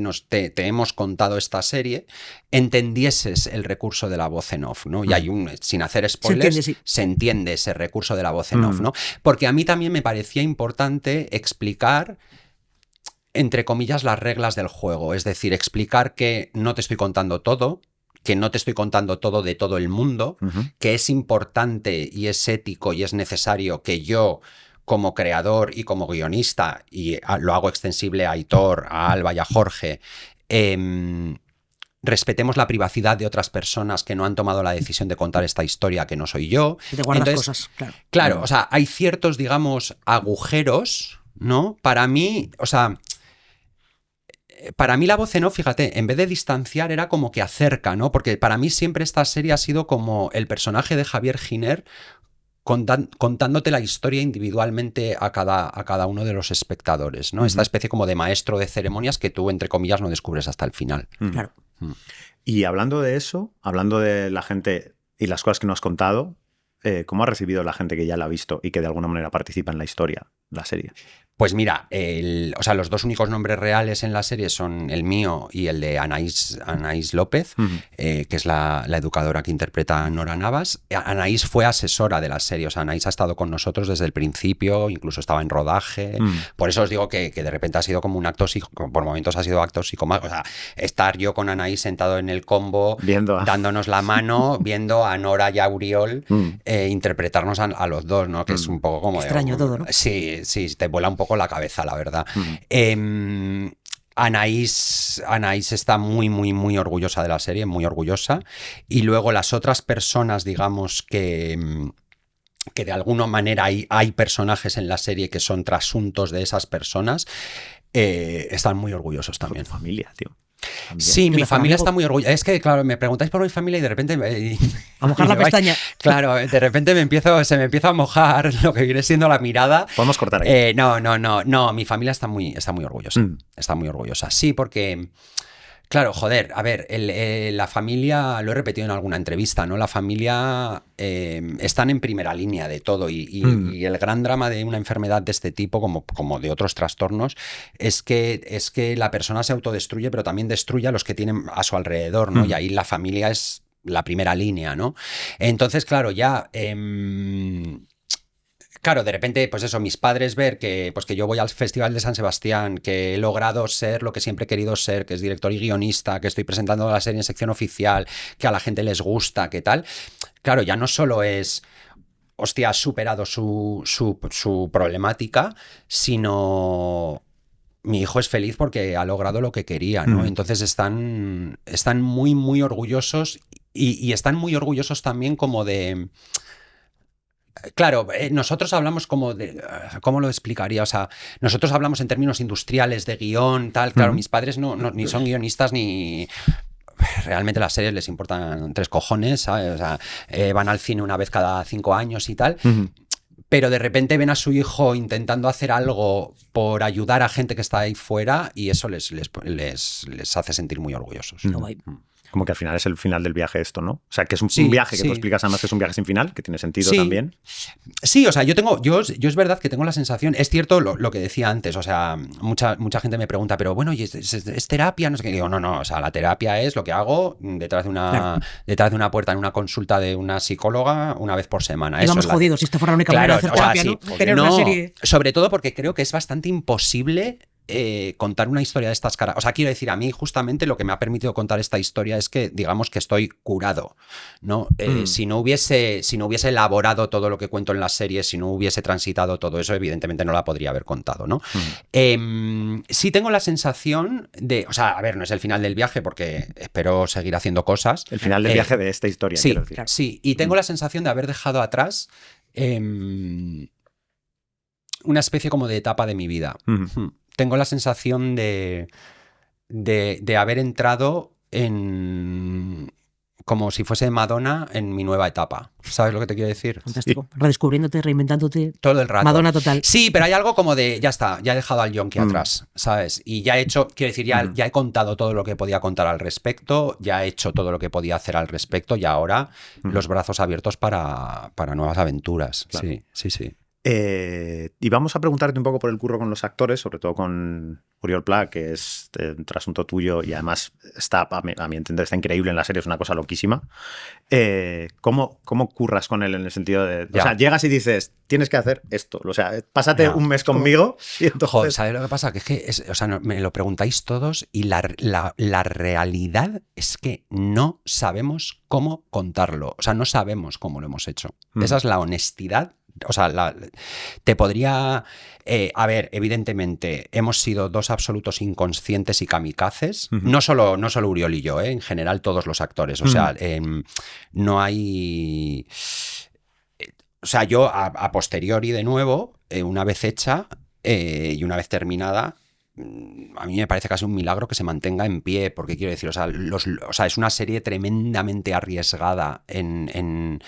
te hemos contado esta serie, entendieses el recurso de la voz en off, ¿no? Y hay sin hacer spoilers, se entiende ese recurso de la voz en off, ¿no? Porque a mí también me parecía importante explicar, entre comillas, las reglas del juego. Es decir, explicar que no te estoy contando todo, que no te estoy contando todo de todo el mundo, que es importante y es ético y es necesario que yo, como creador y como guionista, y lo hago extensible a Aitor, a Alba y a Jorge, respetemos la privacidad de otras personas que no han tomado la decisión de contar esta historia, que no soy yo. Y te guardas cosas, claro. Claro, o sea, hay ciertos, digamos, agujeros, ¿no? Para mí, o sea, para mí la voz en off, fíjate, en vez de distanciar era como que acerca, ¿no? Porque para mí siempre esta serie ha sido como el personaje de Javier Giner contándote la historia individualmente a cada uno de los espectadores, ¿no? Esta especie como de maestro de ceremonias que tú, entre comillas, no descubres hasta el final. Claro. Y hablando de eso, hablando de la gente y las cosas que nos has contado, ¿cómo ha recibido la gente que ya la ha visto y que de alguna manera participa en la historia, la serie? Pues mira, o sea, los dos únicos nombres reales en la serie son el mío y el de Anaís López, que es la educadora que interpreta a Nora Navas. Anaís fue asesora de la serie, o sea, Anaís ha estado con nosotros desde el principio, incluso estaba en rodaje. Por eso os digo que de repente ha sido como un acto, por momentos ha sido acto psicomágico. O sea, estar yo con Anaís sentado en el combo, dándonos la mano, viendo a Nora y a Uriol interpretarnos a los dos, ¿no? Que es un poco como... Extraño todo, ¿no? Sí, te vuela un poco la cabeza, la verdad. Anaís está muy, muy, muy orgullosa de la serie, muy orgullosa. Y luego las otras personas, digamos, que de alguna manera hay personajes en la serie que son trasuntos de esas personas, están muy orgullosos también. Familia, tío. También. Sí, mi familia está muy orgullosa. Es que, claro, me preguntáis por mi familia y de repente... a mojar la pestaña. Claro, de repente se me empieza a mojar lo que viene siendo la mirada. Podemos cortar aquí. No, mi familia está muy orgullosa. Está muy orgullosa. Sí, porque... Claro, joder, a ver, la familia, lo he repetido en alguna entrevista, ¿no? La familia están en primera línea de todo y el gran drama de una enfermedad de este tipo, como de otros trastornos, es que la persona se autodestruye, pero también destruye a los que tienen a su alrededor, ¿no? Y ahí la familia es la primera línea, ¿no? Entonces, claro, ya... Claro, de repente, pues eso, mis padres ver que yo voy al Festival de San Sebastián, que he logrado ser lo que siempre he querido ser, que es director y guionista, que estoy presentando la serie en sección oficial, que a la gente les gusta, que tal. Claro, ya no solo es, hostia, has superado su problemática, sino... Mi hijo es feliz porque ha logrado lo que quería, ¿no? Entonces están muy, muy orgullosos y están muy orgullosos también como de... Claro, nosotros hablamos como de... ¿Cómo lo explicaría? O sea, nosotros hablamos en términos industriales, de guión, tal. Claro, mis padres no ni son guionistas ni... Realmente las series les importan 3 cojones, ¿sabes? O sea, van al cine una vez cada 5 años y tal. Pero de repente ven a su hijo intentando hacer algo por ayudar a gente que está ahí fuera y eso les hace sentir muy orgullosos. Como que al final es el final del viaje esto, ¿no? O sea, que es un viaje que tú explicas además que es un viaje sin final, que tiene sentido también. Sí, o sea, yo es verdad que tengo la sensación, es cierto lo que decía antes, o sea, mucha gente me pregunta, pero bueno, ¿y es terapia? No sé qué. Digo, no, o sea, la terapia es lo que hago detrás de una puerta en una consulta de una psicóloga una vez por semana. Y vamos jodidos, si esto fuera la única manera de hacer terapia, ¿no? Tener una serie... Sobre todo porque creo que es bastante imposible contar una historia de estas caras. O sea, quiero decir, a mí justamente lo que me ha permitido contar esta historia es que, digamos, que estoy curado, ¿no? Si no hubiese elaborado todo lo que cuento en las series, si no hubiese transitado todo eso, evidentemente no la podría haber contado, ¿no? Sí tengo la sensación de... O sea, a ver, no es el final del viaje porque espero seguir haciendo cosas. El final del viaje de esta historia, sí, quiero decir. Sí, y tengo la sensación de haber dejado atrás una especie como de etapa de mi vida. Tengo la sensación de haber entrado en... como si fuese Madonna en mi nueva etapa. ¿Sabes lo que te quiero decir? Fantástico. Sí. Redescubriéndote, reinventándote. Todo el rato. Madonna total. Sí, pero hay algo como de, ya está, ya he dejado al yonki atrás, ¿sabes? Y ya he hecho, quiero decir, ya he contado todo lo que podía contar al respecto, ya he hecho todo lo que podía hacer al respecto y ahora los brazos abiertos para nuevas aventuras. Claro. Sí. Y vamos a preguntarte un poco por el curro con los actores, sobre todo con Uriol Pla, que es un trasunto tuyo y además está, a mi entender, está increíble en la serie, es una cosa loquísima. ¿Cómo curras con él en el sentido de... O sea, llegas y dices, tienes que hacer esto, o sea, pásate un mes conmigo y entonces... Joder, ¿sabes lo que pasa? Que o sea, me lo preguntáis todos y la realidad es que no sabemos cómo contarlo, o sea, no sabemos cómo lo hemos hecho. Esa es la honestidad O sea, te podría... a ver, evidentemente, hemos sido dos absolutos inconscientes y kamikazes. No solo Uriol y yo, en general todos los actores. O sea, no hay... O sea, yo a posteriori, de nuevo, una vez hecha y una vez terminada, a mí me parece casi un milagro que se mantenga en pie, porque quiero decir, o sea, es una serie tremendamente arriesgada en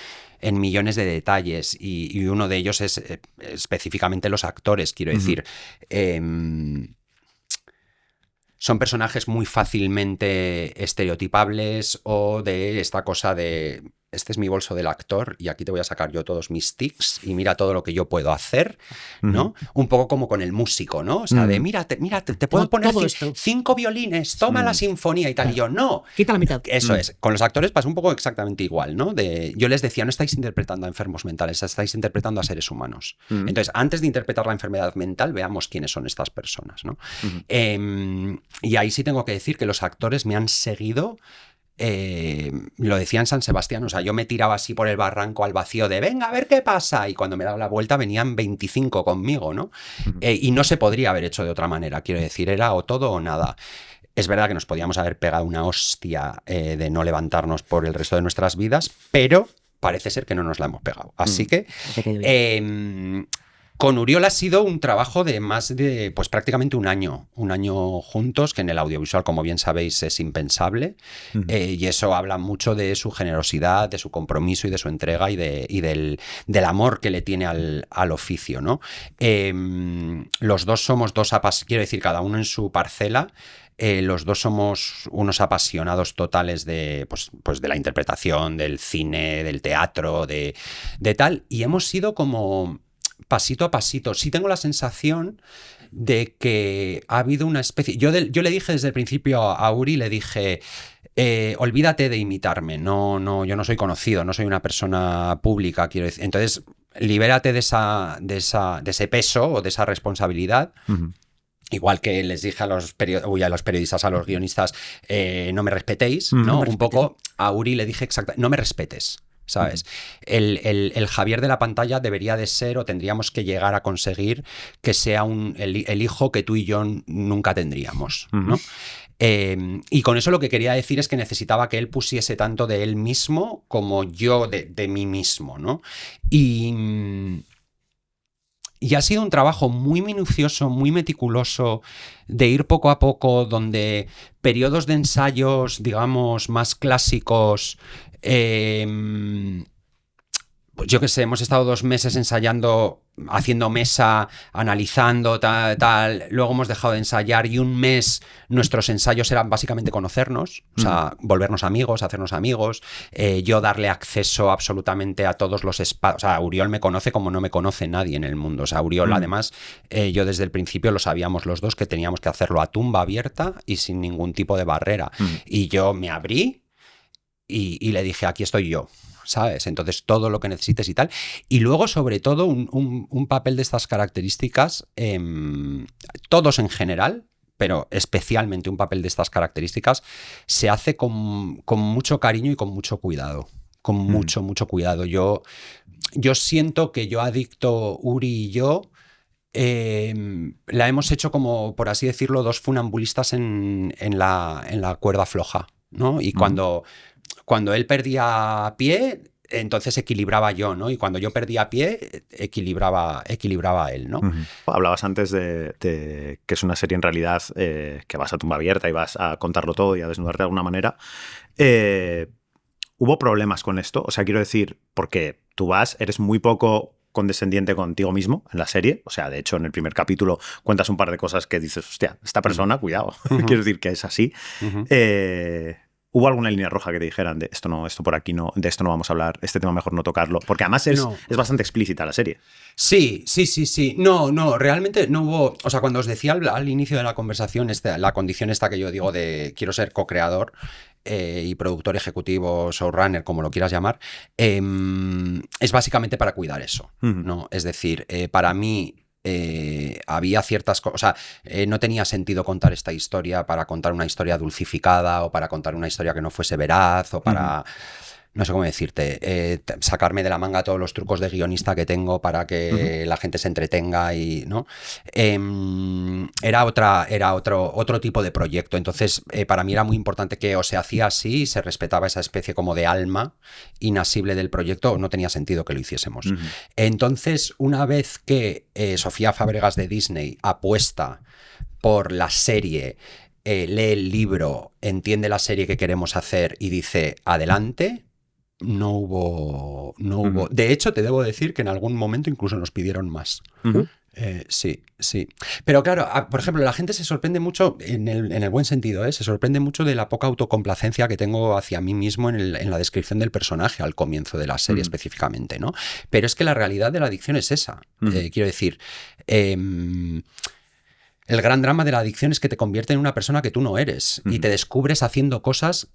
millones de detalles y uno de ellos es específicamente los actores, quiero decir. Son personajes muy fácilmente estereotipables o de esta cosa de... Este es mi bolso del actor y aquí te voy a sacar yo todos mis tics y mira todo lo que yo puedo hacer, ¿no? Un poco como con el músico, ¿no? O sea, de mírate, te puedo poner 5 violines, toma la sinfonía y tal. Y yo, no. Quita la mitad. Eso es. Con los actores pasa un poco exactamente igual, ¿no? Yo les decía, no estáis interpretando a enfermos mentales, estáis interpretando a seres humanos. Entonces, antes de interpretar la enfermedad mental, veamos quiénes son estas personas, ¿no? Y ahí sí tengo que decir que los actores me han seguido... lo decía en San Sebastián, o sea, yo me tiraba así por el barranco al vacío de venga, a ver qué pasa, y cuando me daba la vuelta venían 25 conmigo, ¿no? Y no se podría haber hecho de otra manera, quiero decir, era o todo o nada. Es verdad que nos podíamos haber pegado una hostia de no levantarnos por el resto de nuestras vidas, pero parece ser que no nos la hemos pegado. Así que... Con Uriol ha sido un trabajo de más de, pues prácticamente un año juntos, que en el audiovisual, como bien sabéis, es impensable. Y eso habla mucho de su generosidad, de su compromiso y de su entrega y del amor que le tiene al oficio, ¿no? Los dos somos quiero decir, cada uno en su parcela. Los dos somos unos apasionados totales de la interpretación, del cine, del teatro, de tal. Y hemos sido como... pasito a pasito. Sí tengo la sensación de que ha habido una especie... Yo le dije desde el principio a Uri, le dije, olvídate de imitarme, yo no soy conocido, no soy una persona pública, quiero decir. Entonces, libérate de ese peso o de esa responsabilidad. Igual que les dije a los periodistas, a los guionistas, no me respetéis, ¿no? Un poco a Uri le dije exactamente, no me respetes. ¿Sabes? El Javier de la pantalla debería de ser, o tendríamos que llegar a conseguir que sea el hijo que tú y yo nunca tendríamos, ¿no? Y con eso lo que quería decir es que necesitaba que él pusiese tanto de él mismo como yo de mí mismo, ¿no? Y ha sido un trabajo muy minucioso, muy meticuloso, de ir poco a poco, donde periodos de ensayos, digamos, más clásicos... pues yo qué sé, hemos estado 2 meses ensayando, haciendo mesa, analizando, tal, luego hemos dejado de ensayar y 1 mes nuestros ensayos eran básicamente conocernos, o sea, volvernos amigos, hacernos amigos, yo darle acceso absolutamente a todos los espacios, o sea, Uriol me conoce como no me conoce nadie en el mundo, o sea, Uriol además, yo desde el principio lo sabíamos los dos que teníamos que hacerlo a tumba abierta y sin ningún tipo de barrera, y yo me abrí y le dije, aquí estoy yo, ¿sabes? Entonces, todo lo que necesites y tal. Y luego, sobre todo, un papel de estas características, todos en general, pero especialmente un papel de estas características, se hace con mucho cariño y con mucho cuidado. Con mucho cuidado. Yo siento que yo adicto, Uri y yo, la hemos hecho como, por así decirlo, 2 funambulistas en la cuerda floja, ¿no? Y cuando él perdía pie, entonces equilibraba yo, ¿no? Y cuando yo perdía pie, equilibraba él, ¿no? Hablabas antes de que es una serie en realidad que vas a tumba abierta y vas a contarlo todo y a desnudarte de alguna manera. ¿Hubo problemas con esto? O sea, quiero decir, porque tú eres muy poco condescendiente contigo mismo en la serie. O sea, de hecho, en el primer capítulo cuentas un par de cosas que dices, hostia, esta persona, cuidado. Quiero decir que es así. ¿Hubo alguna línea roja que te dijeran de esto por aquí no, de esto no vamos a hablar, este tema mejor no tocarlo? Porque además es bastante explícita la serie. Sí. No, realmente no hubo... O sea, cuando os decía al inicio de la conversación la condición esta que yo digo de quiero ser co-creador y productor ejecutivo, showrunner, como lo quieras llamar, es básicamente para cuidar eso, ¿no? Es decir, para mí... había ciertas cosas, o sea, no tenía sentido contar esta historia para contar una historia dulcificada o para contar una historia que no fuese veraz o para... no sé cómo decirte, sacarme de la manga todos los trucos de guionista que tengo para que la gente se entretenga y ¿no? Era otro tipo de proyecto. Entonces, para mí era muy importante que o se hacía así y se respetaba esa especie como de alma inasible del proyecto, o no tenía sentido que lo hiciésemos. Entonces, una vez que Sofía Fábregas de Disney apuesta por la serie, lee el libro, entiende la serie que queremos hacer y dice adelante, no hubo. De hecho, te debo decir que en algún momento incluso nos pidieron más. Sí. Pero claro, por ejemplo, la gente se sorprende mucho, en el buen sentido, se sorprende mucho de la poca autocomplacencia que tengo hacia mí mismo en la descripción del personaje al comienzo de la serie específicamente, ¿no? Pero es que la realidad de la adicción es esa. Quiero decir, el gran drama de la adicción es que te convierte en una persona que tú no eres y te descubres haciendo cosas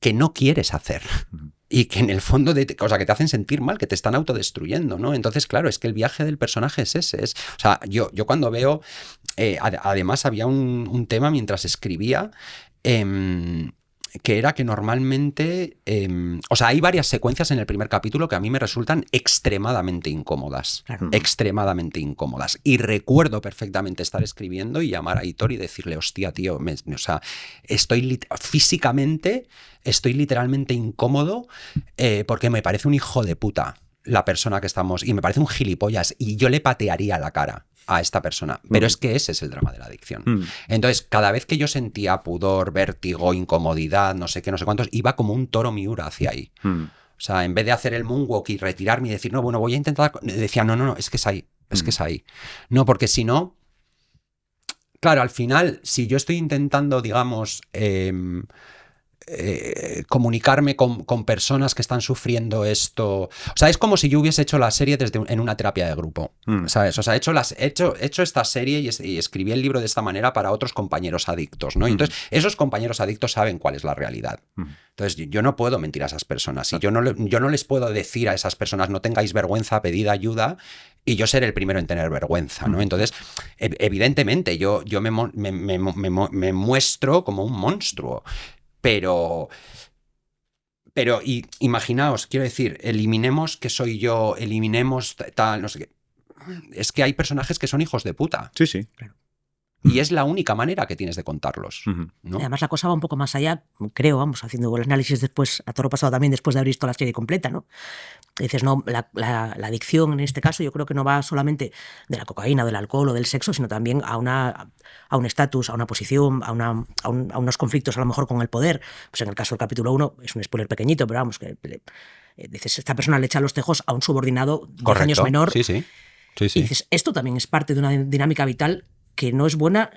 que no quieres hacer y que en el fondo que te hacen sentir mal, que te están autodestruyendo, ¿no? Entonces, claro, es que el viaje del personaje es ese. O sea, yo cuando veo, además había un tema mientras escribía, que era que normalmente, o sea, hay varias secuencias en el primer capítulo que a mí me resultan extremadamente incómodas, extremadamente incómodas. Y recuerdo perfectamente estar escribiendo y llamar a Hitor y decirle, hostia, tío, o sea, físicamente estoy literalmente incómodo porque me parece un hijo de puta la persona que estamos, y me parece un gilipollas, y yo le patearía la cara a esta persona. Pero es que ese es el drama de la adicción. Entonces, cada vez que yo sentía pudor, vértigo, incomodidad, no sé qué, no sé cuántos, iba como un toro Miura hacia ahí. O sea, en vez de hacer el moonwalk y retirarme y decir, no, bueno, voy a intentar... Decía, no, es que es ahí, es que es ahí. No, porque si no... Claro, al final, si yo estoy intentando, digamos... comunicarme con personas que están sufriendo esto. O sea, es como si yo hubiese hecho la serie en una terapia de grupo, ¿sabes? O sea, he hecho esta serie y escribí el libro de esta manera para otros compañeros adictos, ¿no? Y entonces, esos compañeros adictos saben cuál es la realidad. Entonces, yo no puedo mentir a esas personas. Y yo no les puedo decir a esas personas, no tengáis vergüenza, pedid ayuda, y yo seré el primero en tener vergüenza, ¿no? Entonces, evidentemente, yo me muestro como un monstruo. Pero imaginaos, quiero decir, eliminemos que soy yo, eliminemos tal, no sé qué. Es que hay personajes que son hijos de puta. Sí, claro. Y es la única manera que tienes de contarlos, ¿no? Además, la cosa va un poco más allá, creo, vamos, haciendo el análisis después, a toro pasado también, después de haber visto la serie completa, ¿no? Dices, no, la adicción en este caso yo creo que no va solamente de la cocaína, del alcohol o del sexo, sino también a un estatus, a una posición, a unos conflictos a lo mejor con el poder. Pues en el caso del capítulo 1, es un spoiler pequeñito, pero vamos, que dices, esta persona le echa los tejos a un subordinado 10 años menor. Sí. Y dices, esto también es parte de una dinámica vital que no es buena,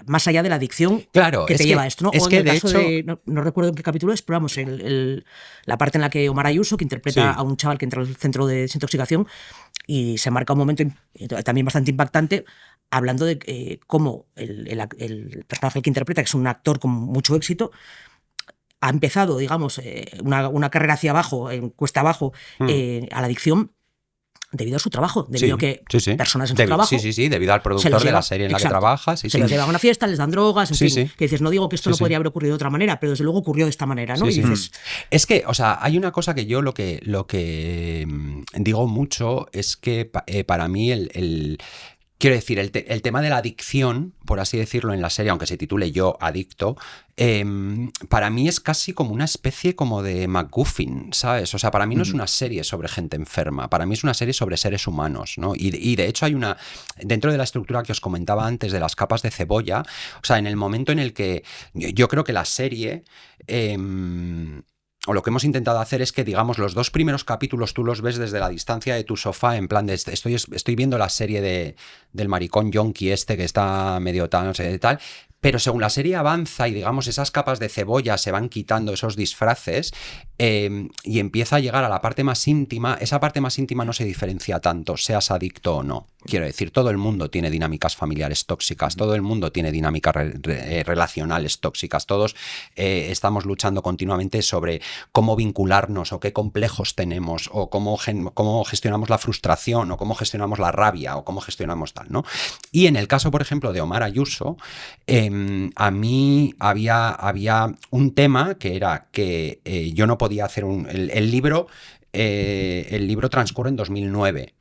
más allá de la adicción que te lleva a esto, ¿no? Es o en que el de caso hecho... no recuerdo en qué capítulo es, pero vamos, la parte en la que Omar Ayuso, que interpreta a un chaval que entra al centro de desintoxicación y se marca un momento también bastante impactante, hablando de cómo el personaje que interpreta, que es un actor con mucho éxito, ha empezado, digamos, una carrera hacia abajo, cuesta abajo, a la adicción, debido a su trabajo, debido a que personas en su trabajo... Sí, debido al productor de la serie en la que trabaja. Se los llevan a una fiesta, les dan drogas, en fin, que dices, no digo que esto no podría haber ocurrido de otra manera, pero desde luego ocurrió de esta manera, ¿no? Y dices... Es que, o sea, hay una cosa que yo lo que digo mucho es que para mí quiero decir, el tema de la adicción, por así decirlo en la serie, aunque se titule Yo Adicto, para mí es casi como una especie como de MacGuffin, ¿sabes? O sea, para mí no es una serie sobre gente enferma, para mí es una serie sobre seres humanos, ¿no? Y de hecho hay dentro de la estructura que os comentaba antes de las capas de cebolla, o sea, en el momento en el que yo creo que la serie... o lo que hemos intentado hacer es que, digamos, los 2 primeros capítulos tú los ves desde la distancia de tu sofá, en plan de estoy viendo la serie del maricón yonki que está medio tal, no sé, tal, pero según la serie avanza y, digamos, esas capas de cebolla se van quitando, esos disfraces, y empieza a llegar a la parte más íntima, esa parte más íntima no se diferencia tanto, seas adicto o no. Quiero decir, todo el mundo tiene dinámicas familiares tóxicas, todo el mundo tiene dinámicas relacionales tóxicas, todos estamos luchando continuamente sobre cómo vincularnos o qué complejos tenemos o cómo gestionamos la frustración o cómo gestionamos la rabia o cómo gestionamos tal, ¿no? Y en el caso, por ejemplo, de Omar Ayuso, a mí había un tema que era que yo no podía hacer el libro transcurre en 2009.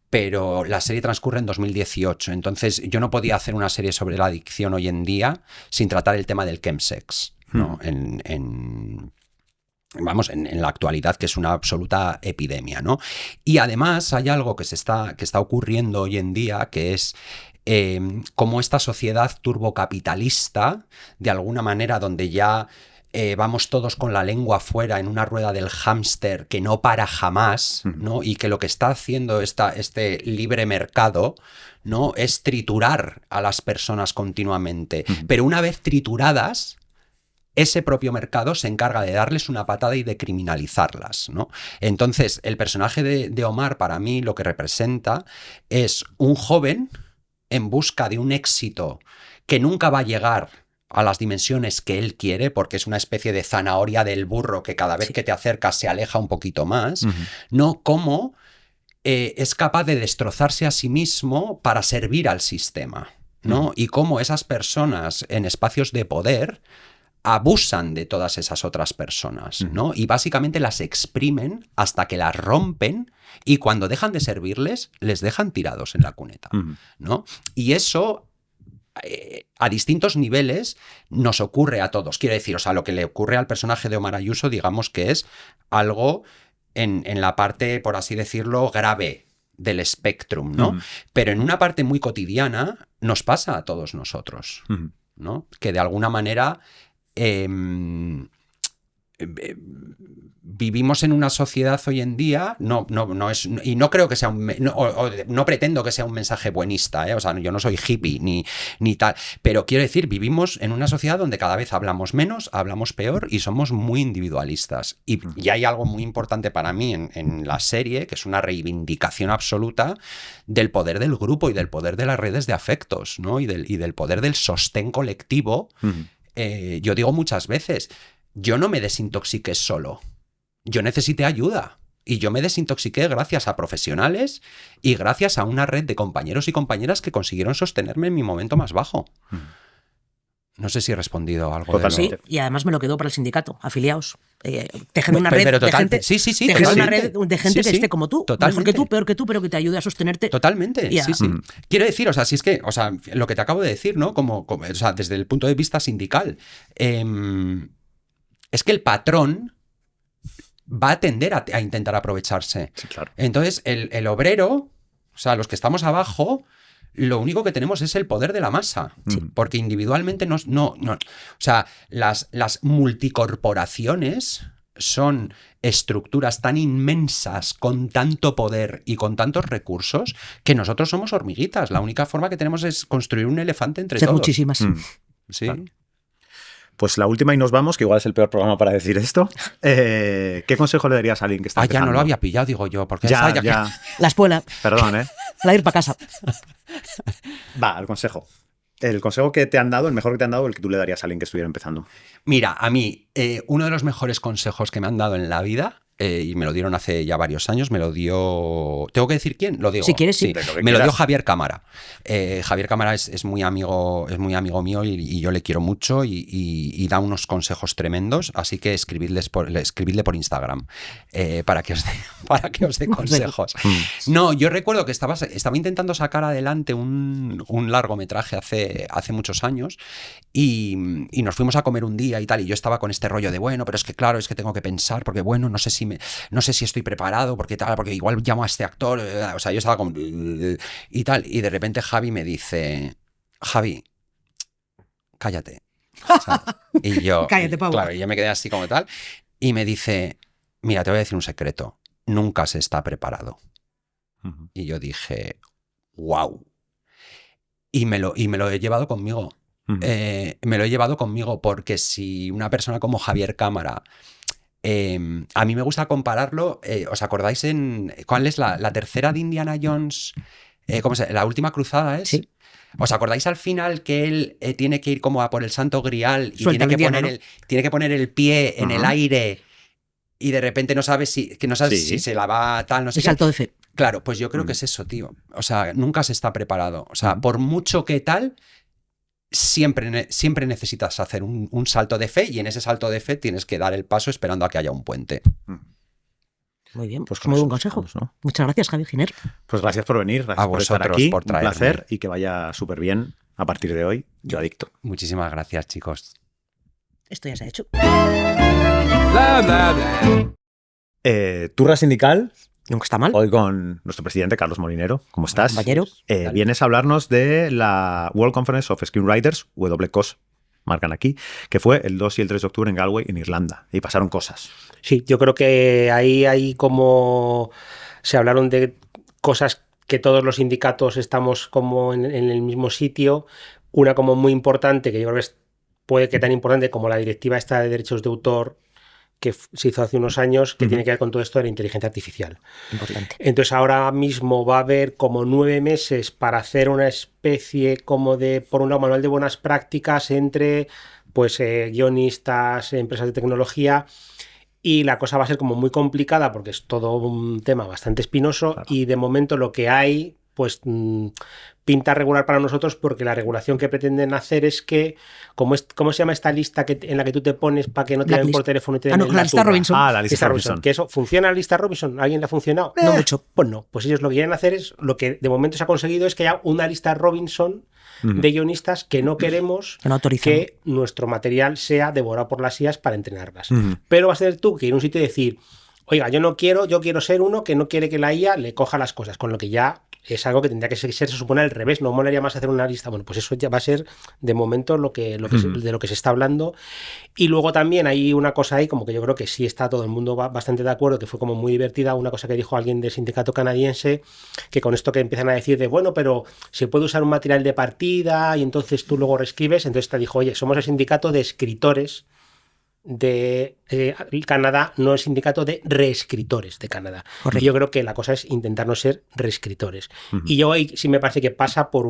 Pero la serie transcurre en 2018, entonces yo no podía hacer una serie sobre la adicción hoy en día sin tratar el tema del chemsex, ¿no? En la actualidad, que es una absoluta epidemia, ¿no? Y además hay algo que está ocurriendo hoy en día, que es cómo esta sociedad turbocapitalista, de alguna manera, donde ya vamos todos con la lengua afuera en una rueda del hámster que no para jamás, ¿no? Y que lo que está haciendo este libre mercado, ¿no? Es triturar a las personas continuamente. Pero una vez trituradas, ese propio mercado se encarga de darles una patada y de criminalizarlas, ¿no? Entonces, el personaje de Omar, para mí, lo que representa es un joven en busca de un éxito que nunca va a llegar a las dimensiones que él quiere, porque es una especie de zanahoria del burro que cada vez que te acercas se aleja un poquito más, ¿no? Cómo es capaz de destrozarse a sí mismo para servir al sistema, ¿no? Y cómo esas personas en espacios de poder abusan de todas esas otras personas, ¿no? Y básicamente las exprimen hasta que las rompen, y cuando dejan de servirles, les dejan tirados en la cuneta, ¿no? Y eso, a distintos niveles, nos ocurre a todos. Quiero decir, o sea, lo que le ocurre al personaje de Omar Ayuso, digamos que es algo en la parte, por así decirlo, grave del espectrum, ¿no? Pero en una parte muy cotidiana nos pasa a todos nosotros, ¿no? Que de alguna manera vivimos en una sociedad hoy en día, no es, y no creo que sea no pretendo que sea un mensaje buenista, o sea, yo no soy hippie ni tal, pero quiero decir, vivimos en una sociedad donde cada vez hablamos menos, hablamos peor y somos muy individualistas. Y hay algo muy importante para mí en la serie, que es una reivindicación absoluta del poder del grupo y del poder de las redes de afectos, ¿no? Y del poder del sostén colectivo. Yo digo muchas veces, yo no me desintoxiqué solo, yo necesité ayuda, y yo me desintoxiqué gracias a profesionales y gracias a una red de compañeros y compañeras que consiguieron sostenerme en mi momento más bajo. No sé si he respondido a algo. Sí, y además me lo quedó para el sindicato, afiliados. Tejer una red de gente, tejer una red de gente que esté como tú, totalmente. Mejor que tú, peor que tú, pero que te ayude a sostenerte. Totalmente, sí. Quiero decir, o sea, si es que, o sea, lo que te acabo de decir, ¿no? Como o sea, desde el punto de vista sindical, es que el patrón va a tender a intentar aprovecharse. Sí, claro. Entonces, el obrero, o sea, los que estamos abajo, lo único que tenemos es el poder de la masa, porque individualmente no, o sea, las multicorporaciones son estructuras tan inmensas, con tanto poder y con tantos recursos, que nosotros somos hormiguitas. La única forma que tenemos es construir un elefante entre todos. Muchísimas. Sí. Claro. Pues la última y nos vamos, que igual es el peor programa para decir esto. ¿Qué consejo le darías a alguien que está empezando? Ya no lo había pillado, digo yo. Porque ya. La espuela. Perdón, La ir para casa. Va, el consejo. El consejo que te han dado, el mejor que te han dado, el que tú le darías a alguien que estuviera empezando. Mira, a mí, uno de los mejores consejos que me han dado en la vida, y me lo dieron hace ya varios años, me lo dio... ¿Tengo que decir quién? Lo digo. Si quieres, sí. Me lo dio Javier Cámara. Javier Cámara es muy amigo mío y yo le quiero mucho y da unos consejos tremendos, así que escribidle por Instagram para que os dé consejos. No, yo recuerdo que estaba intentando sacar adelante un largometraje hace muchos años y nos fuimos a comer un día y tal, y yo estaba con este rollo de, bueno, pero es que claro, es que tengo que pensar, porque bueno, no sé si estoy preparado, porque igual llamo a este actor, o sea, yo estaba como y tal, y de repente Javi me dice, Javi, cállate. Y yo, cállate, Pau. Claro, y yo me quedé así como tal, y me dice, mira, te voy a decir un secreto, nunca se está preparado. Y yo dije, wow. Y me lo he llevado conmigo. Me lo he llevado conmigo porque si una persona como Javier Cámara, a mí me gusta compararlo, ¿os acordáis cuál es la tercera de Indiana Jones? ¿Cómo se llama? La última cruzada es. Sí. ¿Os acordáis al final que él tiene que ir como a por el Santo Grial y tiene que poner el pie en el aire y de repente no sabe si se la va tal, no sé qué? Salto de fe. Claro, pues yo creo que es eso, tío. O sea, nunca se está preparado. O sea, por mucho que tal, siempre necesitas hacer un salto de fe, y en ese salto de fe tienes que dar el paso esperando a que haya un puente. Muy bien, pues muy buen consejo. ¿No? Muchas gracias, Javi Giner. Pues gracias por venir, gracias por estar aquí. Un placer y que vaya súper bien a partir de hoy. Yo adicto. Muchísimas gracias, chicos. Esto ya se ha hecho. Turra sindical. Nunca está mal. Hoy con nuestro presidente, Carlos Molinero. ¿Cómo estás? Compañero. Vienes a hablarnos de la World Conference of Screenwriters, WCOS, marcan aquí, que fue el 2 y el 3 de octubre en Galway, en Irlanda. Y pasaron cosas. Sí, yo creo que ahí hay como... Se hablaron de cosas que todos los sindicatos estamos como en el mismo sitio. Una como muy importante, que yo creo que puede que tan importante como la directiva esta de derechos de autor que se hizo hace unos años, que tiene que ver con todo esto de la inteligencia artificial. Importante. Entonces ahora mismo va a haber como 9 meses para hacer una especie como de, por un lado, manual de buenas prácticas entre pues guionistas, empresas de tecnología, y la cosa va a ser como muy complicada porque es todo un tema bastante espinoso, claro. Y de momento lo que hay pues pinta regular para nosotros, porque la regulación que pretenden hacer es que, ¿cómo se llama esta lista en la que tú te pones para que no te llamen por teléfono y te den la lista Robinson. La lista Robinson. ¿Que eso funciona, la lista Robinson? ¿Alguien le ha funcionado? No mucho. Pues no, pues ellos lo que quieren hacer es, lo que de momento se ha conseguido es que haya una lista Robinson de guionistas que no queremos que nuestro material sea devorado por las IAs para entrenarlas. Pero vas a tener tú que ir a un sitio y decir, oiga, yo quiero ser uno que no quiere que la IA le coja las cosas, con lo que ya es algo que tendría que ser, se supone, al revés. No molaría más hacer una lista. Bueno, pues eso ya va a ser de momento de lo que se está hablando. Y luego también hay una cosa ahí, como que yo creo que sí está todo el mundo bastante de acuerdo, que fue como muy divertida, una cosa que dijo alguien del sindicato canadiense, que con esto que empiezan a decir de, bueno, pero se puede usar un material de partida y entonces tú luego reescribes. Entonces te dijo, oye, somos el sindicato de escritores de Canadá, no el sindicato de reescritores de Canadá. Correcto. Y yo creo que la cosa es intentar no ser reescritores. Y yo hoy sí me parece que pasa por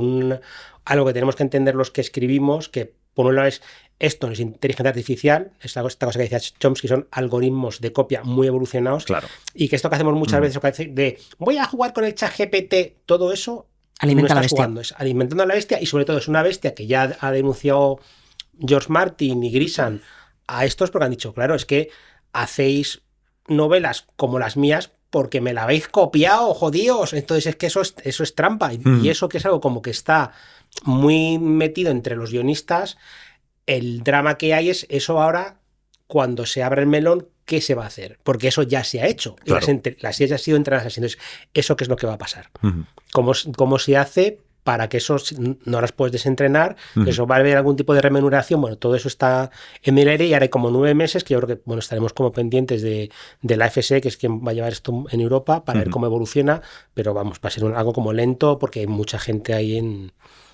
algo que tenemos que entender los que escribimos, que por un lado es esto, no es inteligencia artificial, esta cosa que decía Chomsky, son algoritmos de copia muy evolucionados, claro. Y que esto que hacemos muchas veces de voy a jugar con el ChatGPT, todo eso alimenta a la bestia. Jugando, es alimentando a la bestia, y sobre todo es una bestia que ya ha denunciado George Martin y Grisham a estos, porque han dicho, claro, es que hacéis novelas como las mías porque me la habéis copiado, jodíos. Entonces es que eso es trampa. Y eso que es algo como que está muy metido entre los guionistas, el drama que hay es eso ahora, cuando se abre el melón, ¿qué se va a hacer? Porque eso ya se ha hecho. Claro. Y las ideas ya han sido entrenadas así. Entonces, ¿eso qué es lo que va a pasar? ¿Cómo se hace para que eso no las puedes desentrenar? Eso va a haber algún tipo de remuneración. Bueno, todo eso está en el aire, y ahora hay como 9 meses que yo creo que estaremos como pendientes de la FSE, que es quien va a llevar esto en Europa, para ver cómo evoluciona, pero vamos, va a ser algo como lento, porque hay mucha gente ahí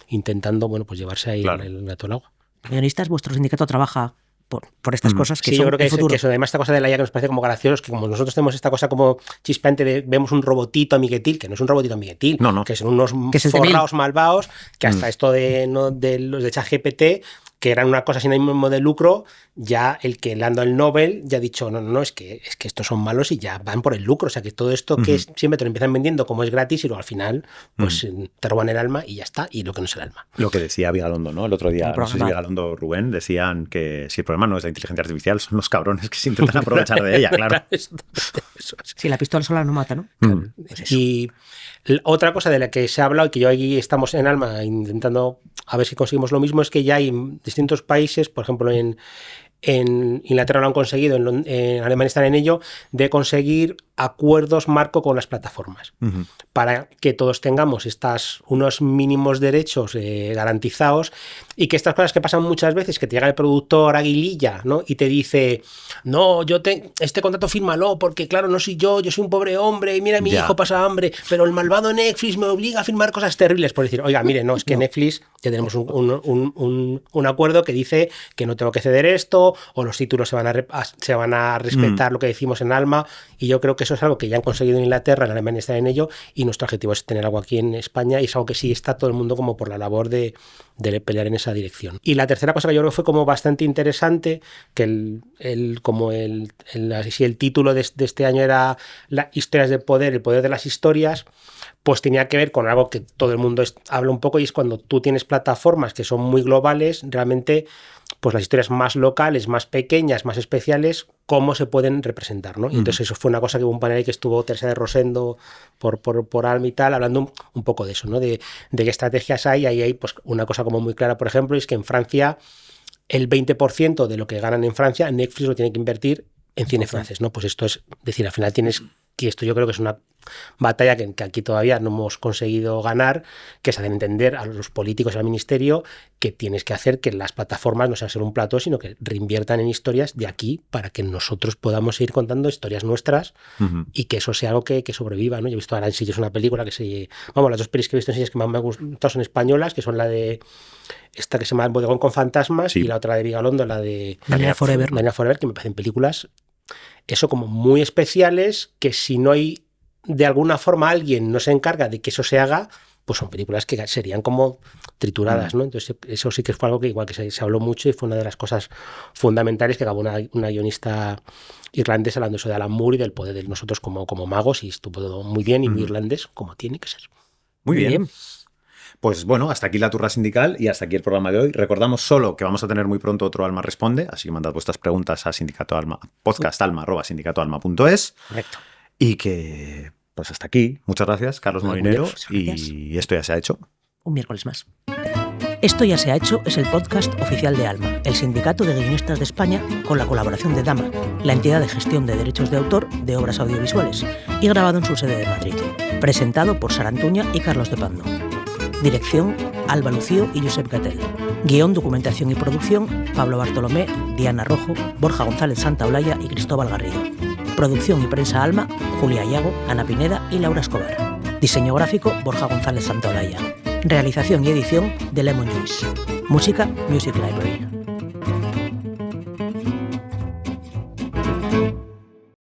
intentando pues llevarse ahí el gato al agua. Guionistas, vuestro sindicato trabaja por estas cosas que sí, son yo creo que el futuro. Que eso, además, esta cosa de la IA que nos parece como gracioso, es que como nosotros tenemos esta cosa como chispeante de vemos un robotito amiguetil, que no es un robotito amiguetil, no. Que son unos forrados malvados, que hasta esto de los de ChatGPT, que eran una cosa sin ánimo de lucro, ya el que le han dado el Nobel ya ha dicho, no, es que estos son malos y ya van por el lucro. O sea, que todo esto que siempre te lo empiezan vendiendo como es gratis, y luego al final pues te roban el alma y ya está, y lo que no es el alma. Lo que decía Vigalondo, ¿no? El otro día, no sé si Vigalondo o Rubén decían que si el problema no es la inteligencia artificial, son los cabrones que se intentan aprovechar de ella, claro. Sí, la pistola sola no mata, ¿no? Y otra cosa de la que se ha hablado, y que yo aquí estamos en Alma intentando a ver si conseguimos lo mismo, es que ya hay distintos países, por ejemplo en Inglaterra lo han conseguido, en Alemania están en ello, de conseguir acuerdos marco con las plataformas, para que todos tengamos unos mínimos derechos garantizados, y que estas cosas que pasan muchas veces, que te llega el productor Aguililla, ¿no? Y te dice, no, este contrato fírmalo, porque claro, no soy yo soy un pobre hombre, y mira, mi hijo pasa hambre, pero el malvado Netflix me obliga a firmar cosas terribles, por decir, oiga, mire, no, es que Netflix ya tenemos un acuerdo que dice que no tengo que ceder esto, o los títulos se van a respetar lo que decimos en Alma, y yo creo que eso es algo que ya han conseguido en Inglaterra, en Alemania está en ello, y nuestro objetivo es tener algo aquí en España, y es algo que sí está todo el mundo como por la labor de pelear en esa dirección. Y la tercera cosa que yo creo que fue como bastante interesante, que el título de este año era Historias del poder, el poder de las historias, pues tenía que ver con algo que todo el mundo habla un poco, y es cuando tú tienes plataformas que son muy globales, realmente pues las historias más locales, más pequeñas, más especiales, cómo se pueden representar, ¿no? Y entonces eso fue una cosa que hubo un panel ahí que estuvo Teresa de Rosendo por Alma y tal, hablando un poco de eso, ¿no? De qué estrategias hay. Ahí hay pues una cosa como muy clara, por ejemplo, es que en Francia el 20% de lo que ganan en Francia, Netflix lo tiene que invertir en cine francés, ¿no? Pues esto es decir, al final tienes que, esto yo creo que es una batalla que aquí todavía no hemos conseguido ganar, que es hacer entender a los políticos y al ministerio que tienes que hacer que las plataformas no sean solo un plató, sino que reinviertan en historias de aquí para que nosotros podamos seguir contando historias nuestras y que eso sea algo que sobreviva, ¿no? Yo he visto ahora en Sitges una película que las dos pelis que he visto en Sitges que más me han gustado son españolas, que son la de esta que se llama El bodegón con fantasmas y la otra de Vigalondo, la de Mañana Forever, que me parecen películas eso como muy especiales, que si no hay de alguna forma alguien no se encarga de que eso se haga, pues son películas que serían como trituradas, ¿no? Entonces eso sí que fue algo que igual que se habló mucho y fue una de las cosas fundamentales que acabó una guionista irlandesa hablando eso de Alan Moore y del poder de nosotros como magos, y estuvo todo muy bien y muy irlandés, como tiene que ser. Muy bien. Pues bueno, hasta aquí la turra sindical y hasta aquí el programa de hoy. Recordamos solo que vamos a tener muy pronto otro Alma Responde, así que mandad vuestras preguntas a podcastalma@sindicatoalma.es. Correcto. Y que, pues hasta aquí. Muchas gracias, Carlos Molinero. Y esto ya se ha hecho. Un miércoles más. Esto ya se ha hecho es el podcast oficial de Alma, el sindicato de guionistas de España, con la colaboración de Dama, la entidad de gestión de derechos de autor de obras audiovisuales, y grabado en su sede de Madrid. Presentado por Sara Antuña y Carlos de Pando. Dirección, Alba Lucío y Josep Gatell. Guión, documentación y producción, Pablo Bartolomé, Diana Rojo, Borja González Santaolalla y Cristóbal Garrido. Producción y prensa Alma, Julia Iago, Ana Pineda y Laura Escobar. Diseño gráfico, Borja González Santaolalla. Realización y edición de Lemon Juice. Música, Music Library.